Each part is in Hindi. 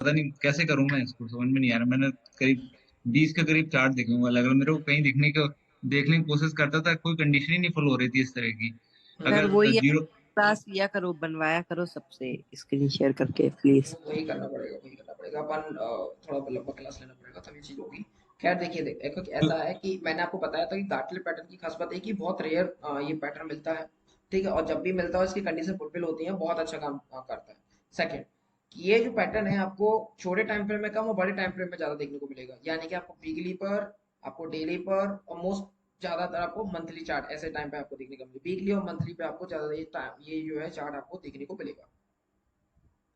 पता नहीं कैसे करूं मैं, इसको समझ में नहीं आ रहा। मैंने करीब 20 के करीब चार्ट देखे होंगे अलग अलग। मेरे को कहीं देखने की कोशिश करता था, कोई कंडीशन ही नहीं फॉलो हो रही थी इस तरह की। सर अगर वही है, जीरो। क्लास लिया करो, बनवाया करो सबसे स्क्रीन शेयर करके प्लीज। वही करना पड़ेगा, वही करना पड़ेगा अपन, थोड़ा लंबा क्लास लेना पड़ेगा तभी चीज होगी। खैर देखिए, देखो कि ऐसा है कि मैंने आपको बताया था कि गार्टले पैटर्न की खास बात है कि बहुत रेयर ये पैटर्न मिलता है, ठीक है, और जब भी मिलता है इसकी कंडीशन फुलफिल होती है, बहुत अच्छा काम करता है। सेकंड, कि ये जो पैटर्न है आपको छोटे टाइम फ्रेम में कम और बड़े टाइम फ्रेम में ज्यादा देखने को मिलेगा, यानी कि आपको वीकली पर, आपको डेली पर और मोस्ट ज्यादातर आपको मंथली चार्ट ऐसे टाइम पे आपको देखने को मिलेगा। वीकली और मंथली पे आपको ज्यादा ये जो है चार्ट आपको देखने को मिलेगा।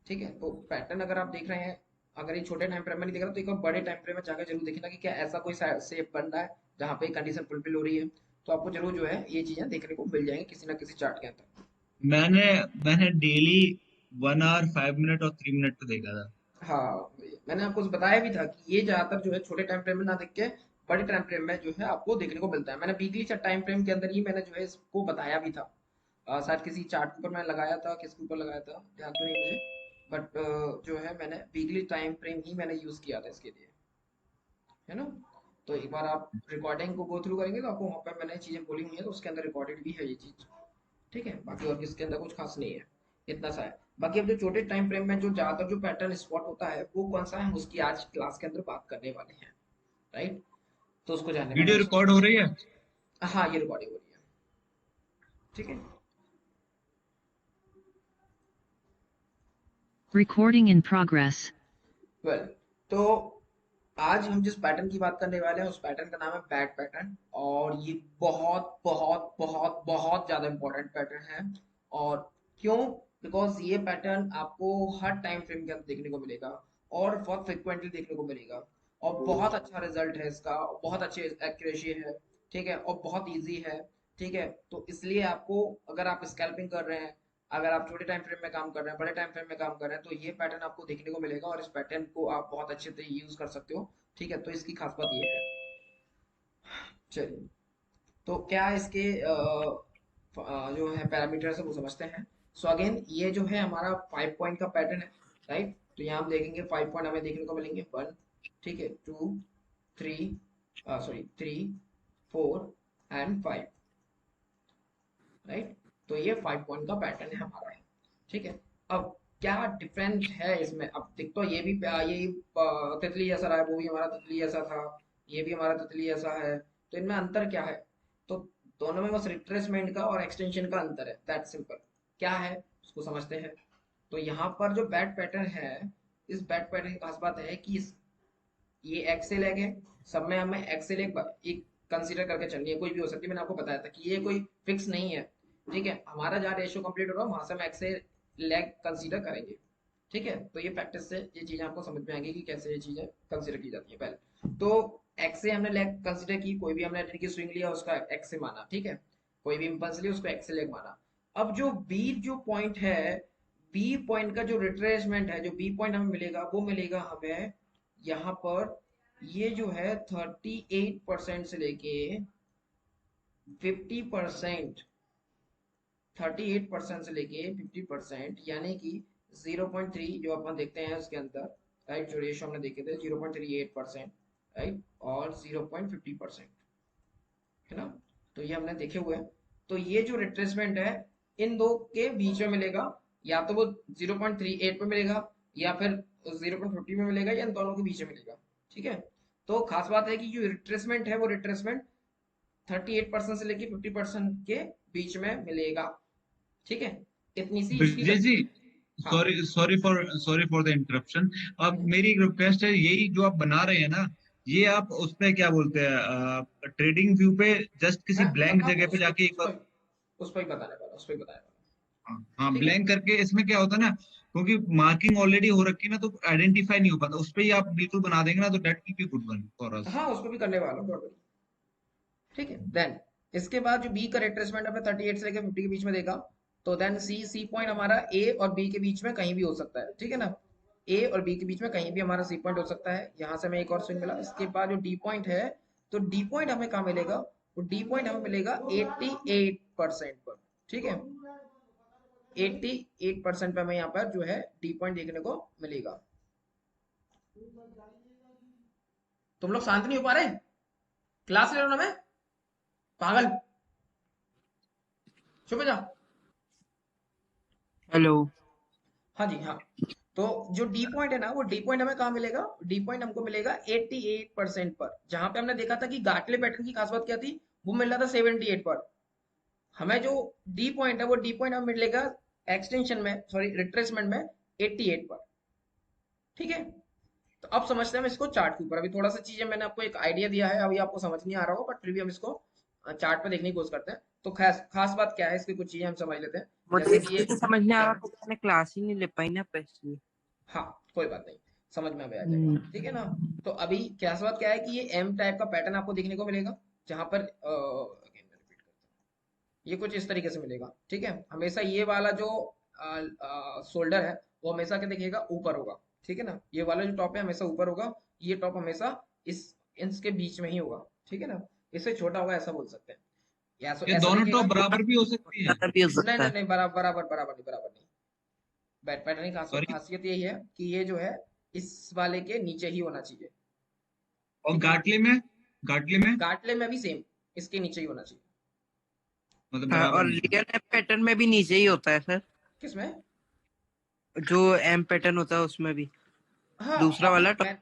ठीक है, तो पैटर्न अगर आप देख रहे हैं, अगर ये छोटे टाइम फ्रेम में नहीं देख रहा तो एक बार बड़े टाइम फ्रेम में जाकर जरूर देखना कि क्या ऐसा कोई शेप बन रहा है जहाँ पे कंडीशन फुलफिल हो रही है, तो आपको जरूर जो है ये चीजें देखने को मिल जाएंगी किसी ना किसी चार्ट के अंदर। मैंने मैंने डेली 1 आवर 5 मिनट और 3 मिनट पे देखा था। हाँ, मैंने आपको बताया भी था कि ये ज्यादातर जो है छोटे टाइम फ्रेम में ना देख के बड़े टाइम फ्रेम में जो है आपको देखने को मिलता है। मैंने वीकली टाइम फ्रेम के अंदर ही मैंने जो है इसको बताया भी था। शायद किसी चार्ट के ऊपर मैं लगाया था, किसके ऊपर लगाया था ध्यान तो नहीं मुझे, बट जो है मैंने वीकली टाइम फ्रेम ही मैंने यूज किया था इसके लिए, है ना। तो एक बार आप रिकॉर्डिंग को गो थ्रू करेंगे तो आपको वहाँ पर मैंने चीजें बोली हुई है, तो उसके अंदर रिकॉर्डेड भी है ये चीज। ठीक है, बाकी और किसके अंदर कुछ खास नहीं है, इतना सा है। बाकी अब जो छोटे टाइम फ्रेम में जो ज्यादातर जो पैटर्न स्पॉट होता है वो कौन सा है, हम उसकी आज क्लास के अंदर बात करने वाले हैं, राइट। तो उसको जानने का वीडियो नेक्स्ट, रिकॉर्ड हो रही है? हाँ ये रिकॉर्डिंग हो रही है, ठीक है। Recording in progress. वेल, तो आज हम जिस पैटर्न की बात करने वाले हैं उस पैटर्न का नाम है बैक पैटर्न, और ये बहुत बहुत बहुत बहुत ज्यादा इंपॉर्टेंट पैटर्न है। और क्यों? बिकॉज ये पैटर्न आपको हर टाइम फ्रेम के अंदर देखने को मिलेगा और बहुत फ्रिक्वेंटली देखने को मिलेगा, और बहुत अच्छा रिजल्ट है इसका, और बहुत अच्छी एक्यूरेसी है, ठीक है, और बहुत इजी है, ठीक है। तो इसलिए आपको, अगर आप स्कैल्पिंग कर रहे हैं, अगर आप छोटे टाइम फ्रेम में काम कर रहे हैं, बड़े टाइम फ्रेम में काम कर रहे हैं, तो ये पैटर्न आपको देखने को मिलेगा और इस पैटर्न को आप बहुत अच्छे से यूज कर सकते हो, ठीक है। तो इसकी खास बात ये है। चलिए, तो क्या इसके जो है पैरामीटर्स है वो समझते हैं। सो अगेन ये जो है हमारा 5 पॉइंट का पैटर्न है, राइट। तो यहाँ हम देखेंगे 5 पॉइंट हमें देखने को मिलेंगे, 1, ठीक है, 2, 3, सॉरी 3, 4 एंड 5, राइट। तो ये 5 पॉइंट का पैटर्न है हमारा, है, ठीक है। अब क्या डिफरेंट है इसमें, अब देख तो ये भी ये तितली जैसा रहा है, वो भी हमारा तितली जैसा था, ये भी हमारा तितली जैसा है, तो इनमें अंतर क्या है? तो दोनों में बस रिट्रेसमेंट का और एक्सटेंशन का अंतर है, दैट सिंपल। क्या है उसको समझते हैं। तो यहाँ पर जो बैट पैटर्न है, इस बैट पैटर्न की खास बात है कि ये एक्सेल है, सब में हमें एक्सेल एक कंसीडर करके चलनी है, कोई भी हो सकती है। मैंने आपको बताया था कि ये कोई फिक्स नहीं है, ठीक है। हमारा जहाँ रेशियो कंप्लीट हो रहा है वहां से हम एक्सेल लेग कंसीडर करेंगे, ठीक है। तो ये प्रैक्टिस से ये चीजें आपको समझ में आएंगी कि कैसे ये चीजें कंसीडर की जाती है। पहले तो एक्स से हमने लेग कंसीडर की, कोई भी हमने रिटर्न की स्विंग लिया उसका एक्स से माना, ठीक है। कोई भी इंपल्स लिया उसको एक्स से लेग माना। अब जो बी जो पॉइंट है, बी पॉइंट का जो रिट्रेसमेंट है, जो बी पॉइंट हमें मिलेगा वो मिलेगा हमें यहाँ पर, ये जो है 38% से लेके 50%, 38% से लेके 50%, यानी कि 0.3 जो अपन देखते हैं उसके अंदर, राइट, जो रेशियो हमने देखे थे 0.38%, राइट, और 0.50%, है ना। तो ये हमने देखे हुए हैं। तो ये जो रिट्रेसमेंट है इन दो के बीच में मिलेगा, या तो वो 0.38 पे मिलेगा या फिर 0.50 में मिलेगा, या इन दोनों के बीच में मिलेगा, ठीक है। तो खास बात है कि जो रिट्रेसमेंट है वो रिट्रेसमेंट 38% से लेके 50% के बीच में मिलेगा, ठीक है। इतनी सी इसकी ब्रिजेश जी, हाँ sorry sorry for the interruption. अब मेरी एक रिक्वेस्ट है, यही जो आप बना रहे हैं ना, ये आप उस पे क्या बोलते हैं, ट्रेडिंग व्यू पे जस्ट मैं किसी ब्लैंक बताऊं जगह पे जाके एक बार। उस पर ही बताने वाला, उस पर ही बताने वाला, हाँ हाँ, ठीक है। ब्लैंक करके इसमें क्या होता है ना, क्योंकि मार्किंग ऑलरेडी हो रखी है ना, तो आइडेंटिफाई नहीं हो पाता। उस पे ही आप बिल्कुल बना देंगे ना, तो that will be good one for us. हाँ उस पर भी करने वाला हूँ, ठीक है। देन इसके बाद जो बी का रिट्रेसमेंट हमें 38 से लेकर 50 के बीच में देगा। तो देन सी पॉइंट हमारा ए और बी के बीच में कहीं भी हो सकता है, ठीक है ना। ए और बी के बीच में कहीं भी हमारा सी पॉइंट हो सकता है, यहाँ से हमें एक और स्विंग मिला। इसके बाद जो डी पॉइंट है, तो डी पॉइंट हमें कहाँ मिलेगा, वो डी पॉइंट हमें मिलेगा 88% पर, ठीक है। 88% पे हमें यहाँ पर जो है डी पॉइंट देखने को मिलेगा, तुम लोग शांत नहीं हो पा रहे? क्लास ले लो ना। मैं पागल, चुप हो जाओ। हेलो। हाँ जी हाँ। तो जो डी पॉइंट है ना, वो डी पॉइंट हमें कहाँ मिलेगा? डी पॉइंट हमको मिलेगा 88% पर। जहां पे हमने देखा था कि गाटले पैटर्न की खास बात क्या थी, वो मिल रहा था 78 पर। हमें जो डी पॉइंट है, वो डी पॉइंट हमें मिलेगा एक्सटेंशन में, सॉरी रिट्रेसमेंट में 88 पर। ठीक है, तो अब समझते हैं हम इसको चार्ट के ऊपर। अभी थोड़ा सा चीजें मैंने आपको एक आइडिया दिया है, अभी आपको समझ नहीं आ रहा हो, बट फिर भी हम इसको चार्ट पे देखने की कोशिश करते हैं। तो खास खास बात क्या है, इसकी कुछ चीजें हम समझ लेते हैं। मुझे जैसे कि ये, इसलिए समझ नहीं आ रहा था, मैंने क्लास ही नहीं ले पाई ना इसलिए। हाँ कोई बात नहीं, समझ में अभी आ जाएगा, हम्म। ठीक है ना। तो अभी क्या बात क्या है कि ये एम टाइप का पैटर्न आपको देखने को मिलेगा, जहां पर again मैं repeat करता हूं। ये कुछ इस तरीके से मिलेगा, ठीक है। हमेशा ये वाला जो शोल्डर है, वो हमेशा क्या दिखेगा? ऊपर होगा, ठीक है ना। ये वाला जो टॉप है हमेशा ऊपर होगा, ये टॉप हमेशा इस इसके बीच में ही होगा, ठीक है ना। इससे छोटा होगा ऐसा बोल सकते हैं, या ये ऐसा दोनों दिखेगा। टॉप बराबर भी हो सकती है? ज्यादा भी हो नहीं सकता नहीं है। नहीं, बराबर बराबर बराबर नहीं, बराबर नहीं। बैट पैटर्न की सॉरी। खासियत यही है कि ये जो है इस वाले के नीचे ही होना चाहिए, और ठीक है। गाटले में गाटले में भी सेम, इसके नीचे ही होना चाहिए। मतलब हाँ, बराबर और नीचे। रियल एम पैटर्न में भी नीचे ही होता है सर। किसमें? जो एम पैटर्न होता है उसमें भी हाँ, दूसरा अभी वाला टॉप।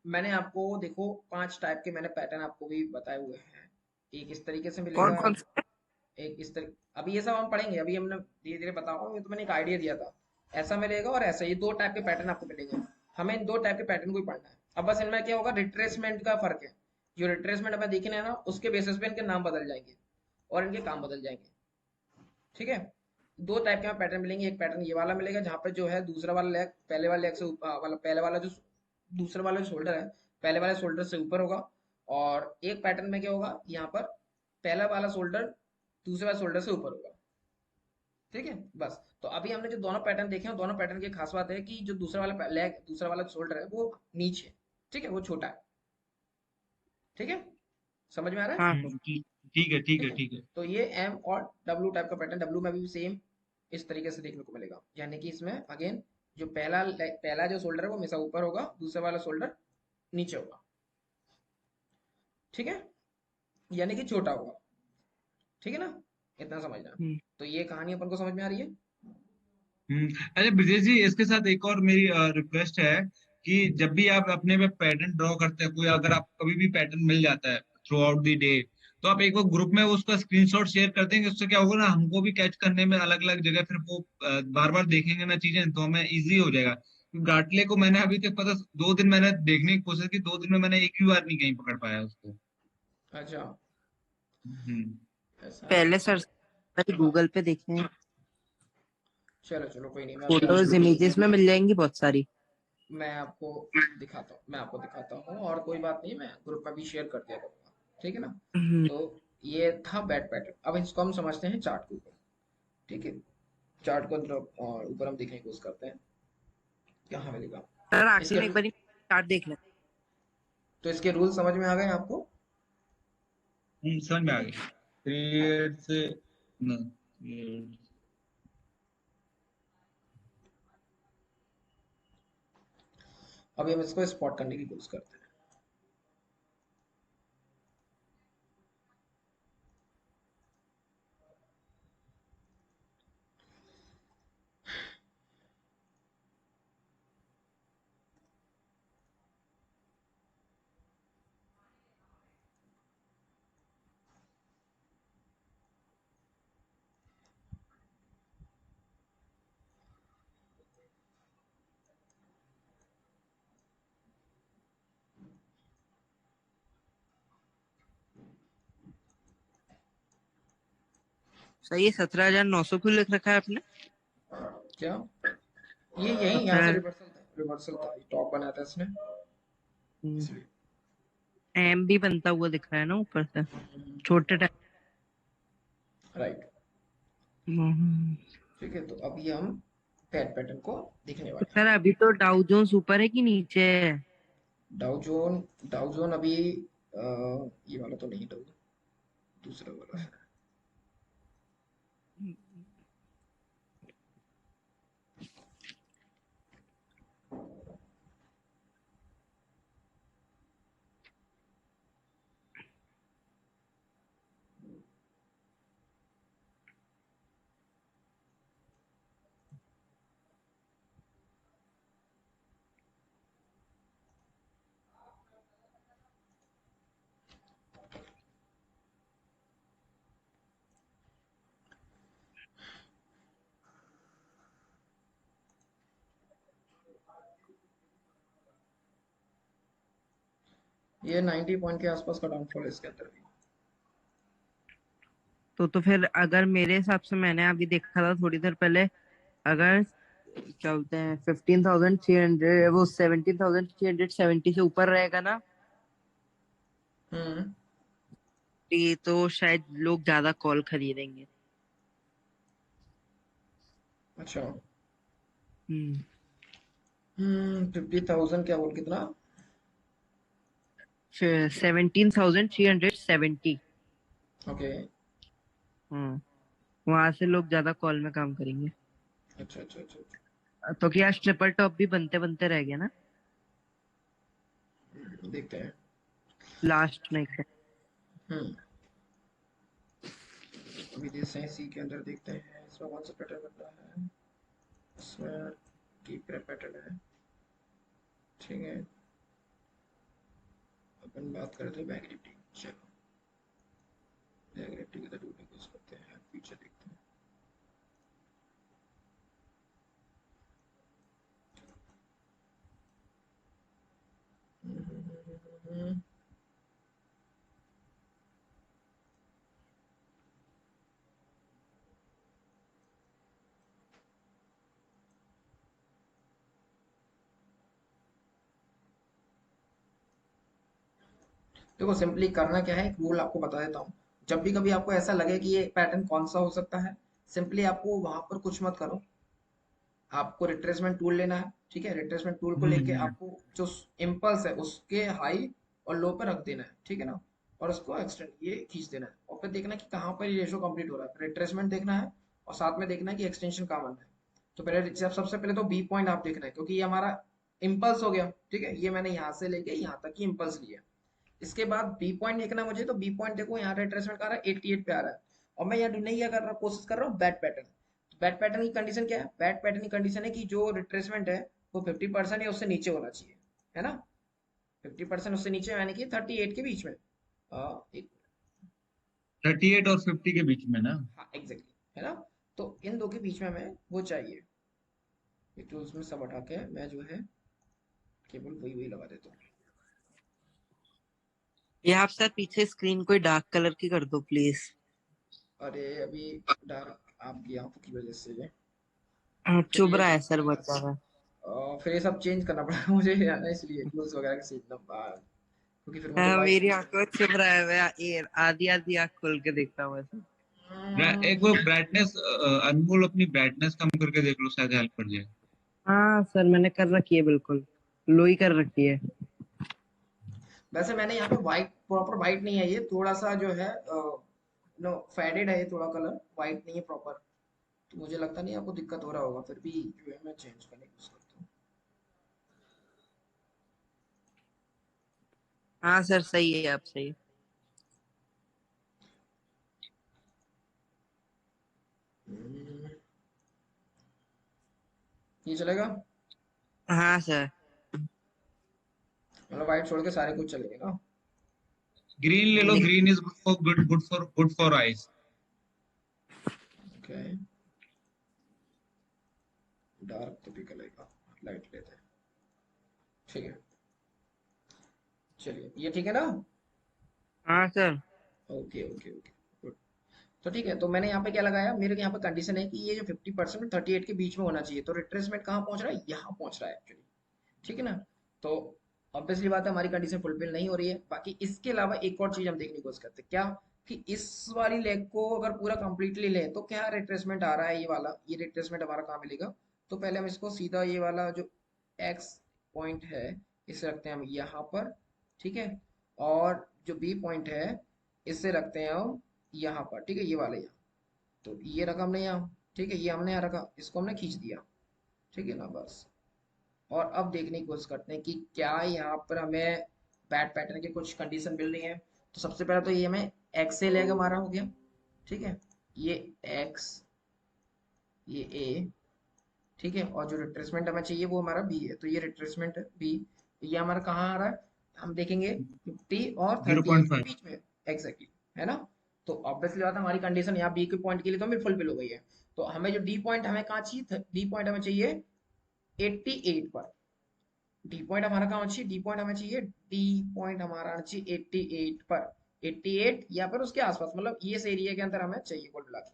मैंने आपको देखो 5 टाइप के मैंने पैटर्न आपको भी बताए हुए हैं। एक इस तरीके से कौन मिलेगा, कौन सा? एक इस तरीके, अभी ये सब हम पढ़ेंगे, अभी हमने धीरे धीरे बताऊंगा। ये तो मैंने एक आइडिया दिया था, ऐसा मिलेगा और ऐसा, ये 2 टाइप के पैटर्न आपको मिलेंगे। हमें इन 2 टाइप के पैटर्न को ही पढ़ना है। अब बस इनमें क्या होगा, रिट्रेसमेंट का फर्क है। जो रिट्रेसमेंट हमें दिखने है ना, उसके बेसिस पे इनके नाम बदल जाएंगे और इनके काम बदल जाएंगे, ठीक है। 2 टाइप के हमें पैटर्न मिलेंगे। एक पैटर्न ये वाला मिलेगा, जहाँ पर जो है दूसरा वाला लेग पहले वाले लेग से वाला, पहले वाला जो दूसरा वाला जो शोल्डर है, पहले वाले शोल्डर से ऊपर होगा। और एक पैटर्न में क्या होगा, यहाँ पर पहला वाला शोल्डर दूसरे वाले शोल्डर से ऊपर होगा, ठीक है। बस, तो अभी हमने जो दोनों पैटर्न देखे हैं, दोनों पैटर्न की खास बात है कि जो दूसरा वाला लेग, दूसरा वाला शोल्डर है, वो नीचे, ठीक है, वो छोटा है, ठीक है। समझ में आ रहा है? हाँ ठीक ठीक है, ठीक ठीक है, है। ठीक है। तो ये एम और डब्ल्यू टाइप का पैटर्न, डब्ल्यू में भी सेम इस तरीके से देखने को मिलेगा। यानी कि इसमें अगेन जो पहला जो शोल्डर है वो हमेशा ऊपर होगा, दूसरा वाला शोल्डर नीचे होगा, ठीक है, यानी कि छोटा होगा, ठीक है ना। इतना समझना। हम्म। तो ये कहानी अपन को समझ में आ रही है। अच्छा ब्रजेश जी, इसके साथ एक और मेरी रिक्वेस्ट है कि जब भी आप अपने में पैटर्न ड्रॉ करते हैं, कोई अगर आप कभी भी पैटर्न मिल जाता है थ्रू आउट द डे, तो आप एक बार ग्रुप में उसका स्क्रीनशॉट शेयर कर देंगे। उससे क्या होगा ना, हमको भी कैच करने में अलग अलग जगह, फिर वो बार बार देखेंगे ना चीजें, तो हमें इजी हो जाएगा। गाटले को मैंने अभी तक पता 2 दिन मैंने देखने की कोशिश की, 2 दिन में मैंने एक भी बार नहीं कहीं पकड़ पाया उसको। अच्छा, हम्म। ऐसा है। पहले सर गूगल पे देखे हैं। चलो चलो, कोई नहीं, फोटोज इमेजेस में मिल जाएंगी बहुत सारी। मैं आपको दिखाता हूँ, मैं आपको दिखाता हूँ, और कोई बात नहीं, मैं ग्रुप में भी शेयर कर दिया करूंगा, ठीक है ना। हम्म। तो ये था बैट पैटर्न। अब इसको हम समझते हैं चार्ट के ऊपर, ठीक है। चार्ट को और ऊपर हम देखने की कोशिश करते हैं, कहाँ मिलेगा सर इसके। आखिर में एक बार चार्ट देख लें। तो इसके रूल समझ में आ गए आपको? समझ में आ गई। थ्रेड्स न अभी हम इसको स्पॉट करने की कोशिश करते हैं। सही है, 17,900 क्यों लिख रखा है आपने? क्या? ये यही यहाँ से 17। रिवर्सल था, रिवर्सल था, टॉप बनाया था इसने, इसलिए। एम भी बनता हुआ दिख रहा है ना ऊपर से, छोटे टाइप। राइट, हम्म। ठीक है। तो अभी हम पैट पैटर्न को देखने तो वाले हैं। सर अभी तो डाउ जोन्स ऊपर है कि नीचे है? डाउ जोन अभी ये वाला तो नहीं, डाउ दूसरा वाला है। ये 90 पॉइंट के आसपास का डाउनफॉल है इसके अंदर भी। तो फिर अगर मेरे हिसाब से, मैंने अभी देखा था थोड़ी देर पहले, अगर क्या बोलते हैं 15,300, वो 17,370 से ऊपर रहेगा ना, हम्म। ये तो शायद लोग ज्यादा कॉल खरीदेंगे। अच्छा। हम्म। 50,000 क्या बोल कितना? 17,370। ओके। हम्म। वहां से लोग ज्यादा कॉल में काम करेंगे। अच्छा अच्छा अच्छा अच्छा। तो क्या ट्रिपल टॉप भी बनते बनते रह गया ना देखते हैं। लास्ट में। हम्म। अभी देखते हैं सी के अंदर, देखते हैं इसमें कौन सा पैटर्न बन रहा है। इसमें की प्रेप पैटर्न है। ठीक है, अपन बात करते हैं बैंक निफ्टी। चलो बैंक निफ्टी की तरफ यूज करते हैं, पीछे देखते हैं। हम्म। देखो सिंपली करना क्या है, एक रूल आपको बता देता हूँ। जब भी कभी आपको ऐसा लगे कि ये पैटर्न कौन सा हो सकता है, सिंपली आपको वहां पर कुछ मत करो, आपको रिट्रेसमेंट टूल लेना है। ठीक है, रिट्रेसमेंट टूल को लेके हम्म। आपको जो इम्पल्स है उसके हाई और लो पर रख देना है। ठीक है ना, और उसको एक्सटेंड ये खींच देना है, और फिर देखना है कि कहाँ पर ये रेशो कंप्लीट हो रहा है। रिट्रेसमेंट देखना है और साथ में देखना है कि एक्सटेंशन कहाँ बन रहा है। तो पहले सबसे पहले तो बी पॉइंट आप देखना है, क्योंकि ये हमारा इम्पल्स हो गया। ठीक है, ये मैंने यहाँ से लेके यहाँ तक की इम्पल्स लिया। इसके बाद बी पॉइंट देखना है मुझे, तो बी पॉइंट देखो यहाँ रिट्रेसमेंट का आ रहा है 88 पे आ रहा है, और मैं यहाँ ढूंढने क्या कर रहा हूँ, कोशिश कर रहा हूँ बैट पैटर्न। बैट पैटर्न की कंडीशन क्या है? बैट पैटर्न की कंडीशन है कि जो रिट्रेसमेंट है वो 50% या उससे नीचे होना चाहिए, है ना। 50% उससे नीचे यानी कि 38 के बीच में। एक 38 और 50 के बीच में ना? हाँ एग्जैक्टली, है ना। तो इन दो के बीच में हमें वो चाहिए। ये टूल्स में सब हटा के मैं जो है केवल वही वही लगा देता हूँ। ये आप सर पीछे स्क्रीन कोई डार्क कलर की कर दो प्लीज। अरे अभी डार्क आपकी आंखों की वजह से फिर चुभ ये रहा है सब सर बहुत ज्यादा। फिर ये सब चेंज करना पड़ा मुझे, है ना, इसलिए टूल्स वगैरह के सीखना क्योंकि फिर मुझे हाँ, वाइट मेरी नहीं आंखों में चुभ रहा है, मैं आधी आधी आंख खोल के देखता हूँ ऐसे। एक वो ब्राइटनेस, अनमोल अपनी ब्राइटनेस कम करके देख लो, शायद हेल्प कर जाए। हाँ सर, मैंने कर रखी है, बिल्कुल लो ही कर रखी है। वैसे मैंने यहाँ पे वाइट, प्रॉपर वाइट नहीं है ये, थोड़ा सा जो है नो फेडेड है ये, थोड़ा कलर वाइट नहीं है प्रॉपर। तो मुझे लगता नहीं आपको दिक्कत हो रहा होगा, फिर भी जो है मैं चेंज करने की कोशिश करता हाँ सर, सही है, आप सही। हूँ। ये चलेगा? हाँ सर। मतलब वाइट छोड़ के सारे कुछ चलेंगे ना? ग्रीन ले लो, green is good for eyes. Okay, dark तो भी चलेगा, लाइट लेते हैं। ठीक है, चलिए ये ठीक है ना? हाँ sir. Okay okay okay good. तो ठीक है, तो मैंने यहाँ पे क्या लगाया, मेरे यहाँ पे कंडीशन है कि ये जो 50% और 38 के बीच में होना चाहिए। तो रिट्रेसमेंट कहाँ पहुंच रहा है? यहाँ पहुंच रहा है एक्चुअली। ठीक है ना। तो ऑब्वियसली बात है हमारी कंडीशन फुलफिल नहीं हो रही है। बाकी इसके अलावा एक और चीज हम देखने की कोशिश करते हैं, क्या कि इस वाली लेग को अगर पूरा कंप्लीटली लें तो क्या रिट्रेसमेंट आ रहा है, ये वाला, ये रिट्रेसमेंट हमारा कहाँ मिलेगा। तो पहले हम इसको सीधा ये वाला जो एक्स पॉइंट है इसे रखते हैं हम यहाँ पर। ठीक है, और जो बी पॉइंट है इसे रखते हैं हम यहाँ पर। ठीक है, ये वाले यहाँ। तो ये रखा हमने यहाँ। ठीक है, ये हमने यहाँ रखा, इसको हमने खींच दिया। ठीक है ना, बस। और अब देखने की कोशिश करते हैं कि क्या यहाँ पर हमें बैट पैटर्न की कुछ कंडीशन मिल रही है। तो सबसे पहले तो ये हमें एक्स से लेग हमारा हो गया। ठीक है, ये एक्स, ये ए। ठीक है, और जो रिट्रेसमेंट हमें चाहिए वो हमारा बी है, तो ये रिट्रेसमेंट है बी। ये हमारा कहाँ आ रहा है, हम देखेंगे 50 और जीरो 38 पॉइंट के फाइव बीच में एग्जैक्टली, है ना। तो ऑब्वियसली बात है हमारी कंडीशन यहाँ बी के पॉइंट के लिए तो हमें फुलफिल हो गई है। तो हमें जो डी पॉइंट हमें कहाँ चाहिए, डी पॉइंट हमें चाहिए 88 पर। डी पॉइंट हमारा कहाँ चाहिए, डी पॉइंट हमें चाहिए, डी पॉइंट हमारा आना चाहिए 88 पर, 88 या पर उसके आसपास, मतलब ये इस एरिया के अंदर हमें चाहिए कुल मिला के।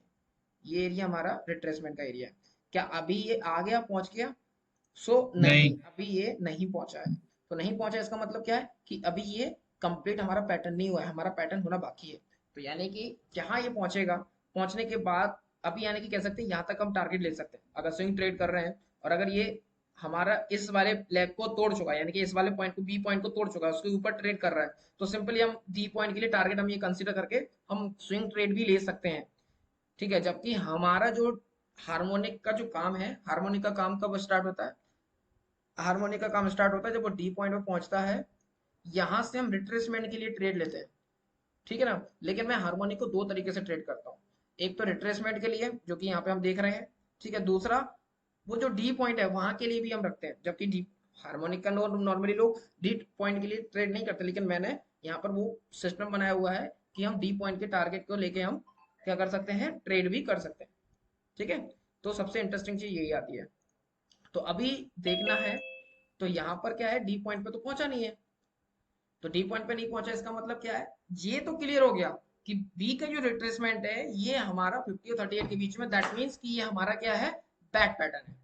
ये एरिया हमारा रिट्रेसमेंट का एरिया है। क्या अभी ये आ गया, पहुंच गया? सो नहीं, नहीं। अभी ये नहीं पहुंचा है। तो नहीं पहुंचा, इसका मतलब क्या है कि अभी ये कंप्लीट हमारा पैटर्न नहीं हुआ है, हमारा पैटर्न होना बाकी है। तो यानी कि जहां ये पहुंचेगा, पहुंचने के बाद अभी यानी कि कह सकते हैं यहाँ तक हम टारगेट ले सकते हैं अगर स्विंग ट्रेड कर रहे हैं। और अगर ये हमारा इस वाले लेग को तोड़ चुका है, यानी कि इस वाले पॉइंट को, बी पॉइंट को तोड़ चुका है, उसके ऊपर ट्रेड कर रहा है, तो सिंपली हम डी पॉइंट के लिए टारगेट हम ये कंसीडर करके हम स्विंग ट्रेड भी ले सकते हैं। ठीक है, जबकि हमारा जो हार्मोनिक का जो काम है, हार्मोनिक का काम कब स्टार्ट होता है? हार्मोनिक का काम स्टार्ट होता है जब वो डी पॉइंट पे पहुंचता है, यहां से हम रिट्रेसमेंट के लिए ट्रेड लेते हैं। ठीक है ना? लेकिन मैं हार्मोनिक को दो तरीके से ट्रेड करता हूँ। एक तो रिट्रेसमेंट के लिए, जो कि यहाँ पे हम देख रहे हैं। ठीक है, दूसरा वो जो डी पॉइंट है वहां के लिए भी हम रखते हैं, जबकि डी हार्मोनिक का नॉर्मली लोग डी पॉइंट के लिए ट्रेड नहीं करते, लेकिन मैंने यहाँ पर वो सिस्टम बनाया हुआ है कि हम डी पॉइंट के टारगेट को लेके हम क्या कर सकते हैं, ट्रेड भी कर सकते हैं। ठीक है, तो सबसे इंटरेस्टिंग चीज यही आती है। तो अभी देखना है, तो यहाँ पर क्या है, डी पॉइंट पे तो पहुंचा नहीं है। तो डी पॉइंट पे नहीं पहुंचा, इसका मतलब क्या है, ये तो क्लियर हो गया कि बी का जो रिट्रेसमेंट है ये हमारा 50 और 38 के बीच में, दैट मीन्स कि ये हमारा क्या है, बैक पैटर्न है।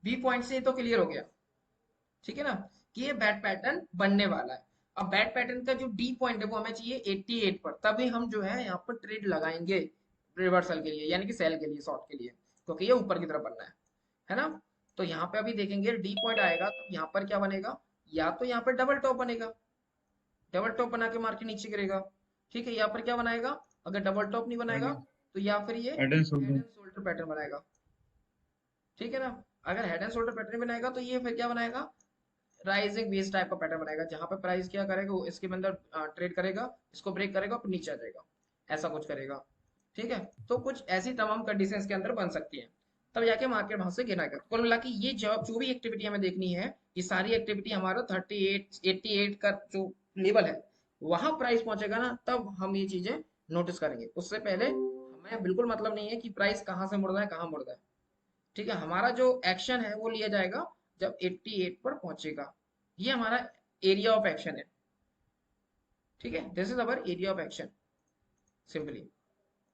बी पॉइंट से तो क्लियर हो गया। ठीक है ना, कि ये बैक पैटर्न बनने वाला है। अब बैक पैटर्न का जो डी पॉइंट है वो हमें चाहिए 88 पर, तभी हम जो है यहाँ पर ट्रेड लगाएंगे रिवर्सल के लिए, यानी कि सेल के लिए, शॉर्ट के लिए, क्योंकि ये ऊपर की तरफ बनना है ना? तो यहाँ पे अभी देखेंगे डी पॉइंट आएगा तो यहाँ पर क्या बनेगा, या तो यहाँ पर डबल टॉप बनेगा, डबल टॉप बना के मार्केट नीचे गिरेगा। ठीक है, यहाँ पर क्या बनाएगा, अगर डबल टॉप नहीं बनाएगा तो या फिर ये head and head shoulder. And shoulder pattern बनाएगा। ठीक है ना? अगर हेड एंड शोल्डर पैटर्न बनाएगा तो ये फिर क्या बनाएगा, राइजिंग वेज टाइप का पैटर्न बनाएगा, जहां पे प्राइस क्या करेगा, वो इसके अंदर ट्रेड करेगा, इसको ब्रेक करेगा, फिर नीचे आ जाएगा, ऐसा कुछ करेगा। ठीक है, तो कुछ ऐसी तमाम कंडीशंस के अंदर बन सकती है, तब जाके मार्केट वहां से गिरेगा। कुल मिला के ये जो भी एक्टिविटी हमें देखनी है, ये सारी एक्टिविटी हमारा 38 88 का जो लेवल है वहां प्राइस पहुंचेगा ना, तब हम ये चीजें नोटिस करेंगे। उससे पहले हमें बिल्कुल मतलब नहीं है कि प्राइस कहाँ से मुड़ रहा है, कहाँ मुड़ रहा है। ठीक है, हमारा जो एक्शन है वो लिया जाएगा जब 88 पर पहुंचेगा। ये हमारा एरिया ऑफ एक्शन है। ठीक है, this is our area of action simply.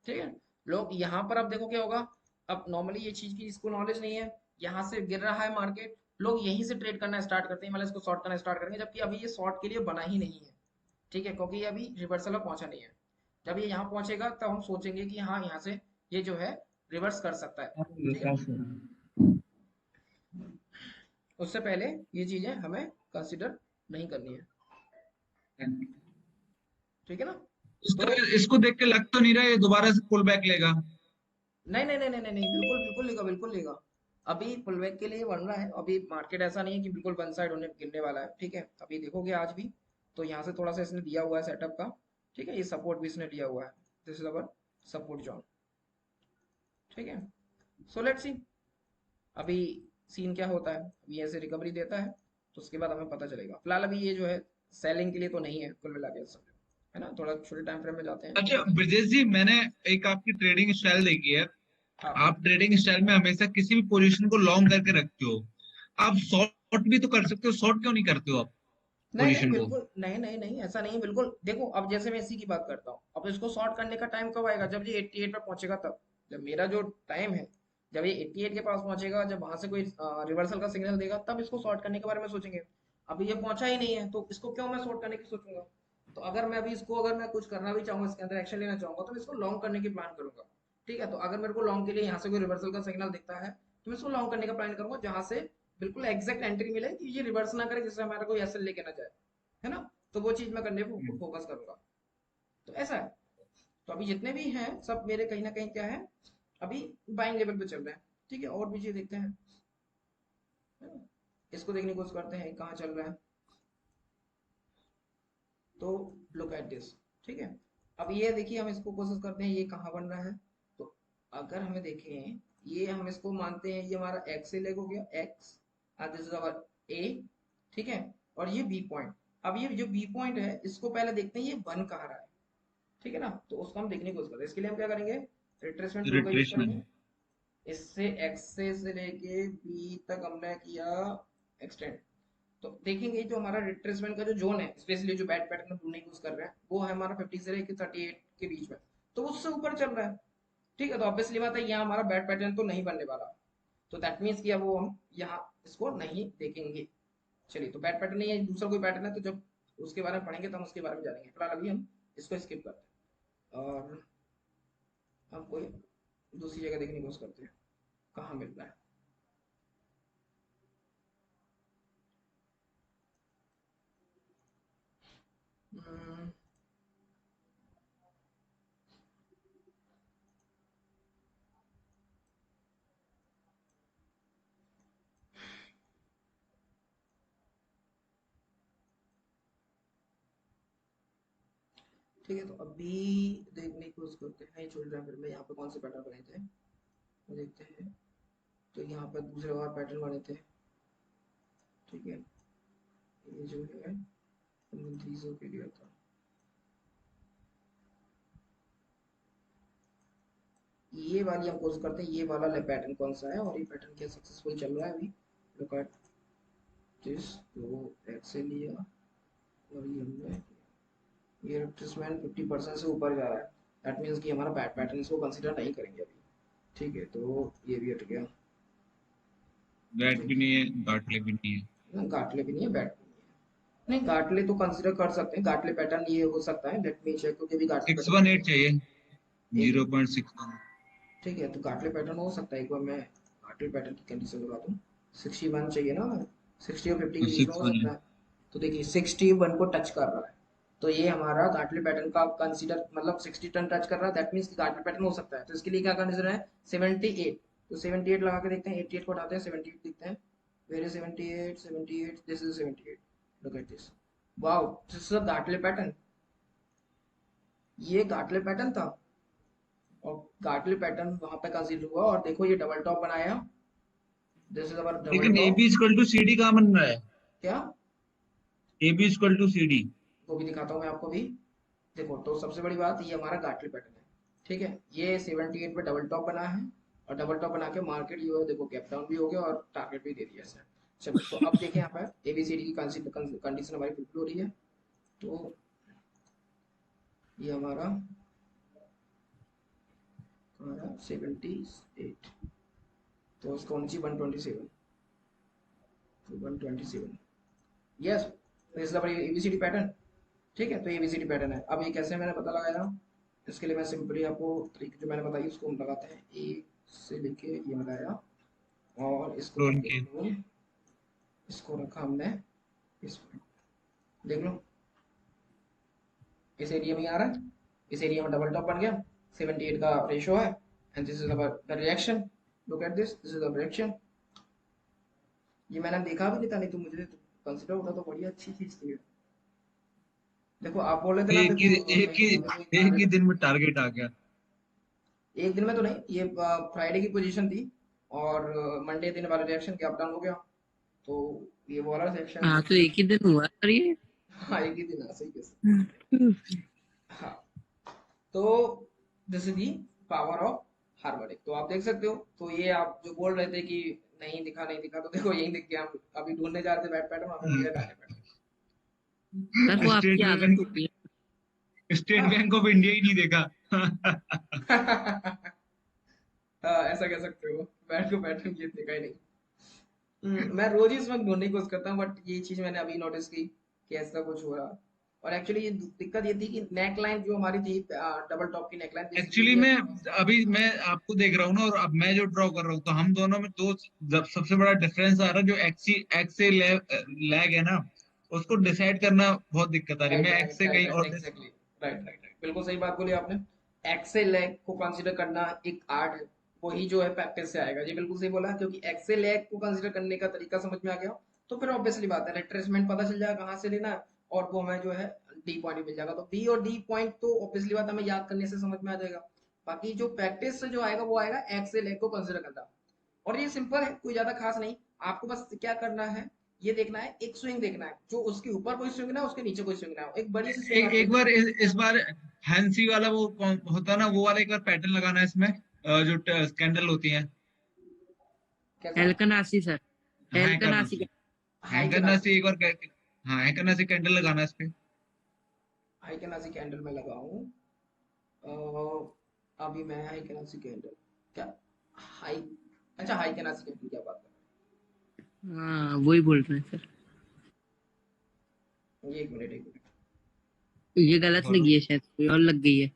ठीक है, लोग यहाँ पर अब देखो क्या होगा। अब नॉर्मली ये चीज की इसको नॉलेज नहीं है, यहाँ से गिर रहा है मार्केट, लोग यहीं से ट्रेड करना स्टार्ट करते हैं, मतलब इसको शॉर्ट करना स्टार्ट करेंगे, जबकि अभी ये शॉर्ट के लिए बना ही नहीं है। ठीक है, क्योंकि ये अभी रिवर्सल में पहुंचा नहीं है। जब ये यहाँ पहुंचेगा तब हम सोचेंगे कि हाँ, यहाँ से ये जो है रिवर्स कर सकता है। ठीक है, उससे पहले ये चीजें हमें कंसिडर नहीं करनी है। ठीक है ना? तो इसको देख के लग तो नहीं रहा ये दोबारा से पुल बैक लेगा। नहीं नहीं नहीं नहीं नहीं नहीं, बिल्कुल बिल्कुल लेगा, बिल्कुल लेगा। अभी पुलबैक के लिए बन रहा है, अभी मार्केट ऐसा नहीं है कि बिल्कुल वन साइड होने गिरने वाला है। ठीक है, अभी देखोगे आज भी तो यहाँ से थोड़ा सा इसने दिया हुआ है सेटअप का। ठीक है, ये सपोर्ट भी इसने दिया हुआ है, this is our support zone. ठीक है, सो लेट्स सी अभी सीन क्या होता है। अभी ऐसे रिकवरी देता है तो उसके बाद हमें पता चलेगा। फिलहाल अभी ये जो है सेलिंग के लिए तो नहीं है, कुल मिला के समझो, है ना? थोड़ा छोटे टाइम फ्रेम में जाते हैं अच्छा तो ब्रजेश जी, मैंने एक आपकी ट्रेडिंग स्टाइल देखी है। हाँ। आप ट्रेडिंग स्टाइल में हमेशा किसी भी पोजीशन को लॉन्ग करके रखते हो। आप शॉर्ट भी तो कर सकते हो, शॉर्ट क्यों नहीं करते हो आप नहीं नहीं, पोजीशन को? बिल्कुल नहीं नहीं नहीं, ऐसा नहीं है बिल्कुल। देखो, अब जैसे मैं इसी की बात करता हूँ, अब इसको शॉर्ट करने का टाइम कब आएगा, जब ये 88 पर पहुंचेगा तब। जब मेरा जो टाइम है, जब ये 88 के पास पहुंचेगा, जब वहां से कोई रिवर्सल का सिग्नल देगा, तब इसको शॉर्ट करने के बारे में सोचेंगे। अभी ये पहुंचा ही नहीं है तो इसको क्यों मैं शॉर्ट करने की सोचूंगा? तो अगर मैं अभी इसको, अगर मैं कुछ करना भी चाहूंगा, इसके अंदर एक्शन लेना चाहूंगा, तो मैं इसको लॉन्ग करने की प्लान करूंगा। ठीक है, तो अगर मेरे को लॉन्ग के लिए यहाँ से कोई रिवर्सल का सिग्नल दिखता है, तो मैं इसको लॉन्ग करने का प्लान करूंगा, जहां से बिल्कुल एग्जैक्ट एंट्री मिले कि ये रिवर्स ना करे, जिससे हमारा कोई एसएल लेके ना जाए, है ना? तो वो चीज मैं करने को फोकस करूंगा। तो ऐसा है। तो अभी जितने भी हैं सब मेरे कहीं ना कहीं क्या है, अभी बाइंग लेवल पे चल रहे हैं। ठीक है, और भी चीज देखते हैं, है ना? इसको देखने की कोशिश करते हैं कहाँ चल रहा है। तो लुक एट दिस। ठीक है, अब ये देखिए, हम इसको कोशिश करते हैं ये कहाँ बन रहा है। तो अगर हमें देखें, ये हम इसको मानते हैं ये हमारा एक्स से लेग हो गया, एक्स, दिस इज अवर ए। ठीक है, और ये बी पॉइंट। अब ये जो बी पॉइंट है, इसको पहले देखते हैं ये बन कहाँ रहा है। ठीक है ना, तो उसको हम देखने की कोशिश करते हैं। इसके लिए हम क्या करेंगे, रिट्रेसमेंट टूल का यूज करेंगे। रिट्रेसमेंट। इससे एक्सेस से लेके बी तक हमने किया एक्सटेंड, तो देखेंगे जो हमारा रिट्रेसमेंट का जो जोन है, स्पेशली जो बैट पैटर्न ढूंढने की कोशिश कर रहे हैं, वो है हमारा 50 से लेकर 38 के बीच में, तो उससे ऊपर चल रहा है। ठीक है, तो ऑब्वियसली बात है यहाँ हमारा बैट पैटर्न तो नहीं बनने वाला, तो दैट मीन्स कि अब वो हम यहाँ इसको नहीं देखेंगे। चलिए, तो बैट पैटर्न नहीं है, दूसरा कोई पैटर्न है, तो जब उसके बारे में पढ़ेंगे तो हम उसके बारे में जानेंगे। फिलहाल अभी हम इसको स्किप करते हैं और हम कोई दूसरी जगह देखने की कोशिश करते हैं कहाँ मिल रहा है। हम्म, ठीक है, तो अभी देखने की कोशिश करते हैं चिल्ड्रन फिर में यहाँ पे कौन से पैटर्न बने थे, वो देखते हैं। तो यहाँ पर दूसरे बार पैटर्न बने थे। ठीक है, ये जो है 300 के लिए था। ये वाली हम कोशिश करते हैं, ये वाला पैटर्न कौन सा है और ये पैटर्न क्या सक्सेसफुल चल रहा है अभी। लुक एट दिस, तो एक्स से लिया और ये हमने ये रिट्रेसमेंट 50% से ऊपर जा रहा है, दैट मीन्स कि हमारा बैट पैटर्न इसको कंसीडर नहीं करेंगे अभी। ठीक है, तो ये भी हट गया। बैट ठीक भी नहीं है, गाटले भी नहीं है। है, गाटले भी नहीं है, बैट भी नहीं है। नहीं, गाटले तो कंसीडर कर सकते हैं, गाटले पैटर्न ये हो सकता है, लेट मी चेक, क्योंकि भी गाटले पैटर्न 618 मैंने चाहिए, एक। 0.61। ठीक है, तो गाटले पैटर्न हो सकता है, एक बार मैं गाटले पैटर्न की कंडीशन लगा दूं। 61 चाहिए ना, 60 और 50 के बीच में हो 61 सकता है। है। तो देखिए 61 को टच कर रहा है, तो ये हमारा गाटले पैटर्न का कंसीडर, मतलब 60 टन टच कर रहा है, दैट मीन्स कि गाटले पैटर्न हो सकता है। तो इसके लिए क्या कंडीशन है, 78। तो 78 लगा के देखते हैं, 88 को हटाते हैं, 78 देखते हैं। Where is 78? 78, this is 78। Look at this, wow, this is a gatley pattern. ये गाटले पैटर्न था और गाटले पैटर्न वहां पे कंसीडर हुआ, और देखो ये डबल टॉप बनाया, दिस इज अवर डबल लेकिन A top. B equal to C D कहाँ बन रहा है? क्या, A B equal to C D. वो भी दिखाता हूँ मैं आपको भी। देखो, तो सबसे बड़ी बात ये हमारा गाटले पैटर्न है। ठीक है, ये 78 पे डबल टॉप बना है, और डबल टॉप बना के मार्केट ये हो, देखो गैप डाउन भी हो गया और टारगेट भी दे दिया सर। चलो, तो अब देखें यहाँ पर एबीसीडी की कंडीशन हमारी फुलफिल हो रही है। तो ये हमारा 78, तो उसका होना चाहिए 127, तो 127। यस, दिस इज हमारी एबीसीडी पैटर्न। ठीक है, तो एबीसीडी पैटर्न है। अब ये कैसे मैंने पता लगाया, इसके लिए मैं सिंपली आपको तरीके जो मैंने बताई उसको हम लगाते हैं। ए से लेके ये लगाया और इसको रोल करके के। क्लोन, इसको रखा हमने इसमें। देख लो, इस एरिया में आ रहा है, इस एरिया में डबल टॉप बन गया, 78 का रेशो है, and this is our the reaction. Look at this, this is the reaction. ये मैंने देखा भी नहीं था, नहीं तो मुझे कंसिडर होता तो बढ़िया अच्छी चीज थी। देखो, आप बोल रहे थे ना, एक ही देखो एक ही नहीं हमें कोई एक ही टारगेट। दिन में टारगेट आ गया। एक दिन में तो नहीं, ये फ्राइडे की पोजीशन थी और मंडे दिन वाला रिएक्शन गैप डाउन हो गया, तो ये वाला सेक्शन हाँ तो इसलिए। एक ही दिन हुआ और ये हाँ, एक ही दिन है, सही कैसे। हम्म, हाँ, तो this is the power of harmonic. तो आप देख सकते हो, तो ये आप जो बोल रहे थे कि नहीं दिखा नहीं दिखा, तो देखो यही दिख गया। हम अभी ढूंढने जा रहे थे बैट पैटर्न, हमें मिल गया गाने सर वो आपकी स्टेट आदत बैंक होती है। State pattern. Bank of India ही नहीं देखा। हाँ। हाँ, ऐसा कह सकते हो, बैट को पैटर्न ये देखा ही नहीं। मैं रोज ही इसमें ढूंढने की कोशिश करता हूँ, बट ये चीज मैंने अभी नोटिस की कि ऐसा कुछ हो रहा। और एक्चुअली ये दिक्कत ये थी कि नेक लाइन जो हमारी थी, डबल टॉप की नेक लाइन, एक्चुअली बेसिकली मैं अभी मैं आपको देख रहा हूँ ना, और अब मैं जो ड्रॉ कर रहा हूँ, तो हम दोनों में दो सबसे बड़ा डिफरेंस आ रहा है, जो एक्स से लैग है ना, उसको डिसाइड करना बहुत दिक्कत आ रही है। राइट मैं एक्स राइट से राइट कहीं राइट, और एग्जैक्टली, राइट राइट राइट, बिल्कुल सही बात बोली आपने। एक्सेल लैग को कंसीडर करना एक आर्ट है, वही जो है प्रैक्टिस से आएगा। ये बिल्कुल सही बोला, क्योंकि एक्सेल लैग को कंसीडर करने का तरीका समझ में आ गया, तो फिर ऑब्वियसली बात है, रिट्रेसमेंट पता चल जाएगा कहाँ से लेना है, और वो हमें जो है डी पॉइंट भी मिल जाएगा। तो बी और डी पॉइंट तो ऑब्वियसली बात हमें याद करने से समझ में आ जाएगा। बाकी जो प्रैक्टिस से जो आएगा वो आएगा एक्सेल लैग को कंसीडर करना। और ये सिंपल है, कोई ज्यादा खास नहीं। आपको बस क्या करना है, ये देखना है, एक स्विंग देखना है, जो उसके ऊपर कोई स्विंग ना हो, उसके नीचे कोई स्विंग ना हो, एक बड़ी सी स्विंग आप एक देखना बार है। इस बार हैंसी वाला वो होता है ना, वो वाला एक बार पैटर्न लगाना है इसमें, जो कैंडल होती है। कैसा? एलकनासी सर, हाँ, कर एलकनासी का। हाई हैंग के करना नासी से एक और हाँ, हैंग करना से कैंडल लगाना इस पे। हाई के नासी कैंडल में लगाऊं। अभी मैं हाई के नासी कैंडल क्या हाई अच्छा हाई के नासी कैंडल क्या बात हाँ वही बोल रहे हैं सर। कर एक मिनट एक मिनट ये गलत फॉलो। लगी है शायद, कोई और लग गई है।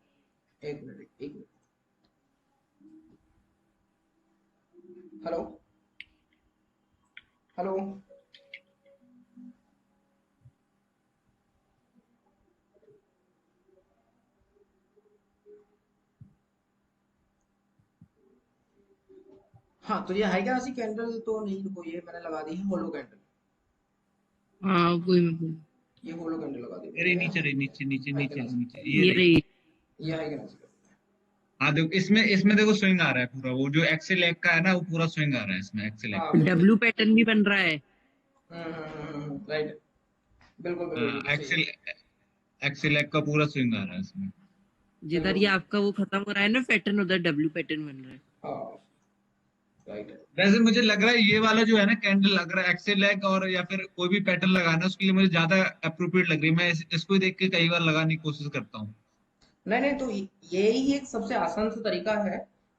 एक मिनट एक मिनट। Hello hello. हाँ तो ये हाई के नासी कैंडल तो नहीं, रुको ये मैंने लगा दी है होलो कैंडल। हाँ वही मैं बोल। ये होलो कैंडल लगा दी अरे मैंने नीचे रही, नीचे नीचे हाई के नीचे नासी नीचे, ये ये रही। रही। ये हाई के नासी कैंडल। हाँ देखो, इसमें इसमें देखो स्विंग आ रहा है पूरा, वो जो एक्सेल एक का है ना, वो पूरा स्विंग आ रहा है इसमें एक्सेल एक हाँ का। बिल्कुल। डब्लू पैटर्न भी बन रहा है। राइट। बिल्कुल बिल्कुल हाँ, बिल्कुल सही है। एक्सेल एक्सेल एक का पूरा स्विंग आ रहा है इसमें। जिधर बिल्कुल ये बिल्कुल। आपका वो खत्म हो रहा है ना पैटर्न, उधर डब्लू पैटर्न बन रहा है। हाँ राइट है। वैसे मुझे लग रहा है ये वाला जो है ना कैंडल, अगर एक्सेल एक और या फिर कोई भी पैटर्न लगाना है, उसके लिए मुझे ज्यादा अप्रोप्रिएट लग रही है। मैं इसको ही देख के कई बार लगाने की कोशिश करता हूँ। नहीं नहीं तो ये ही एक सबसे आसान सा तरीका है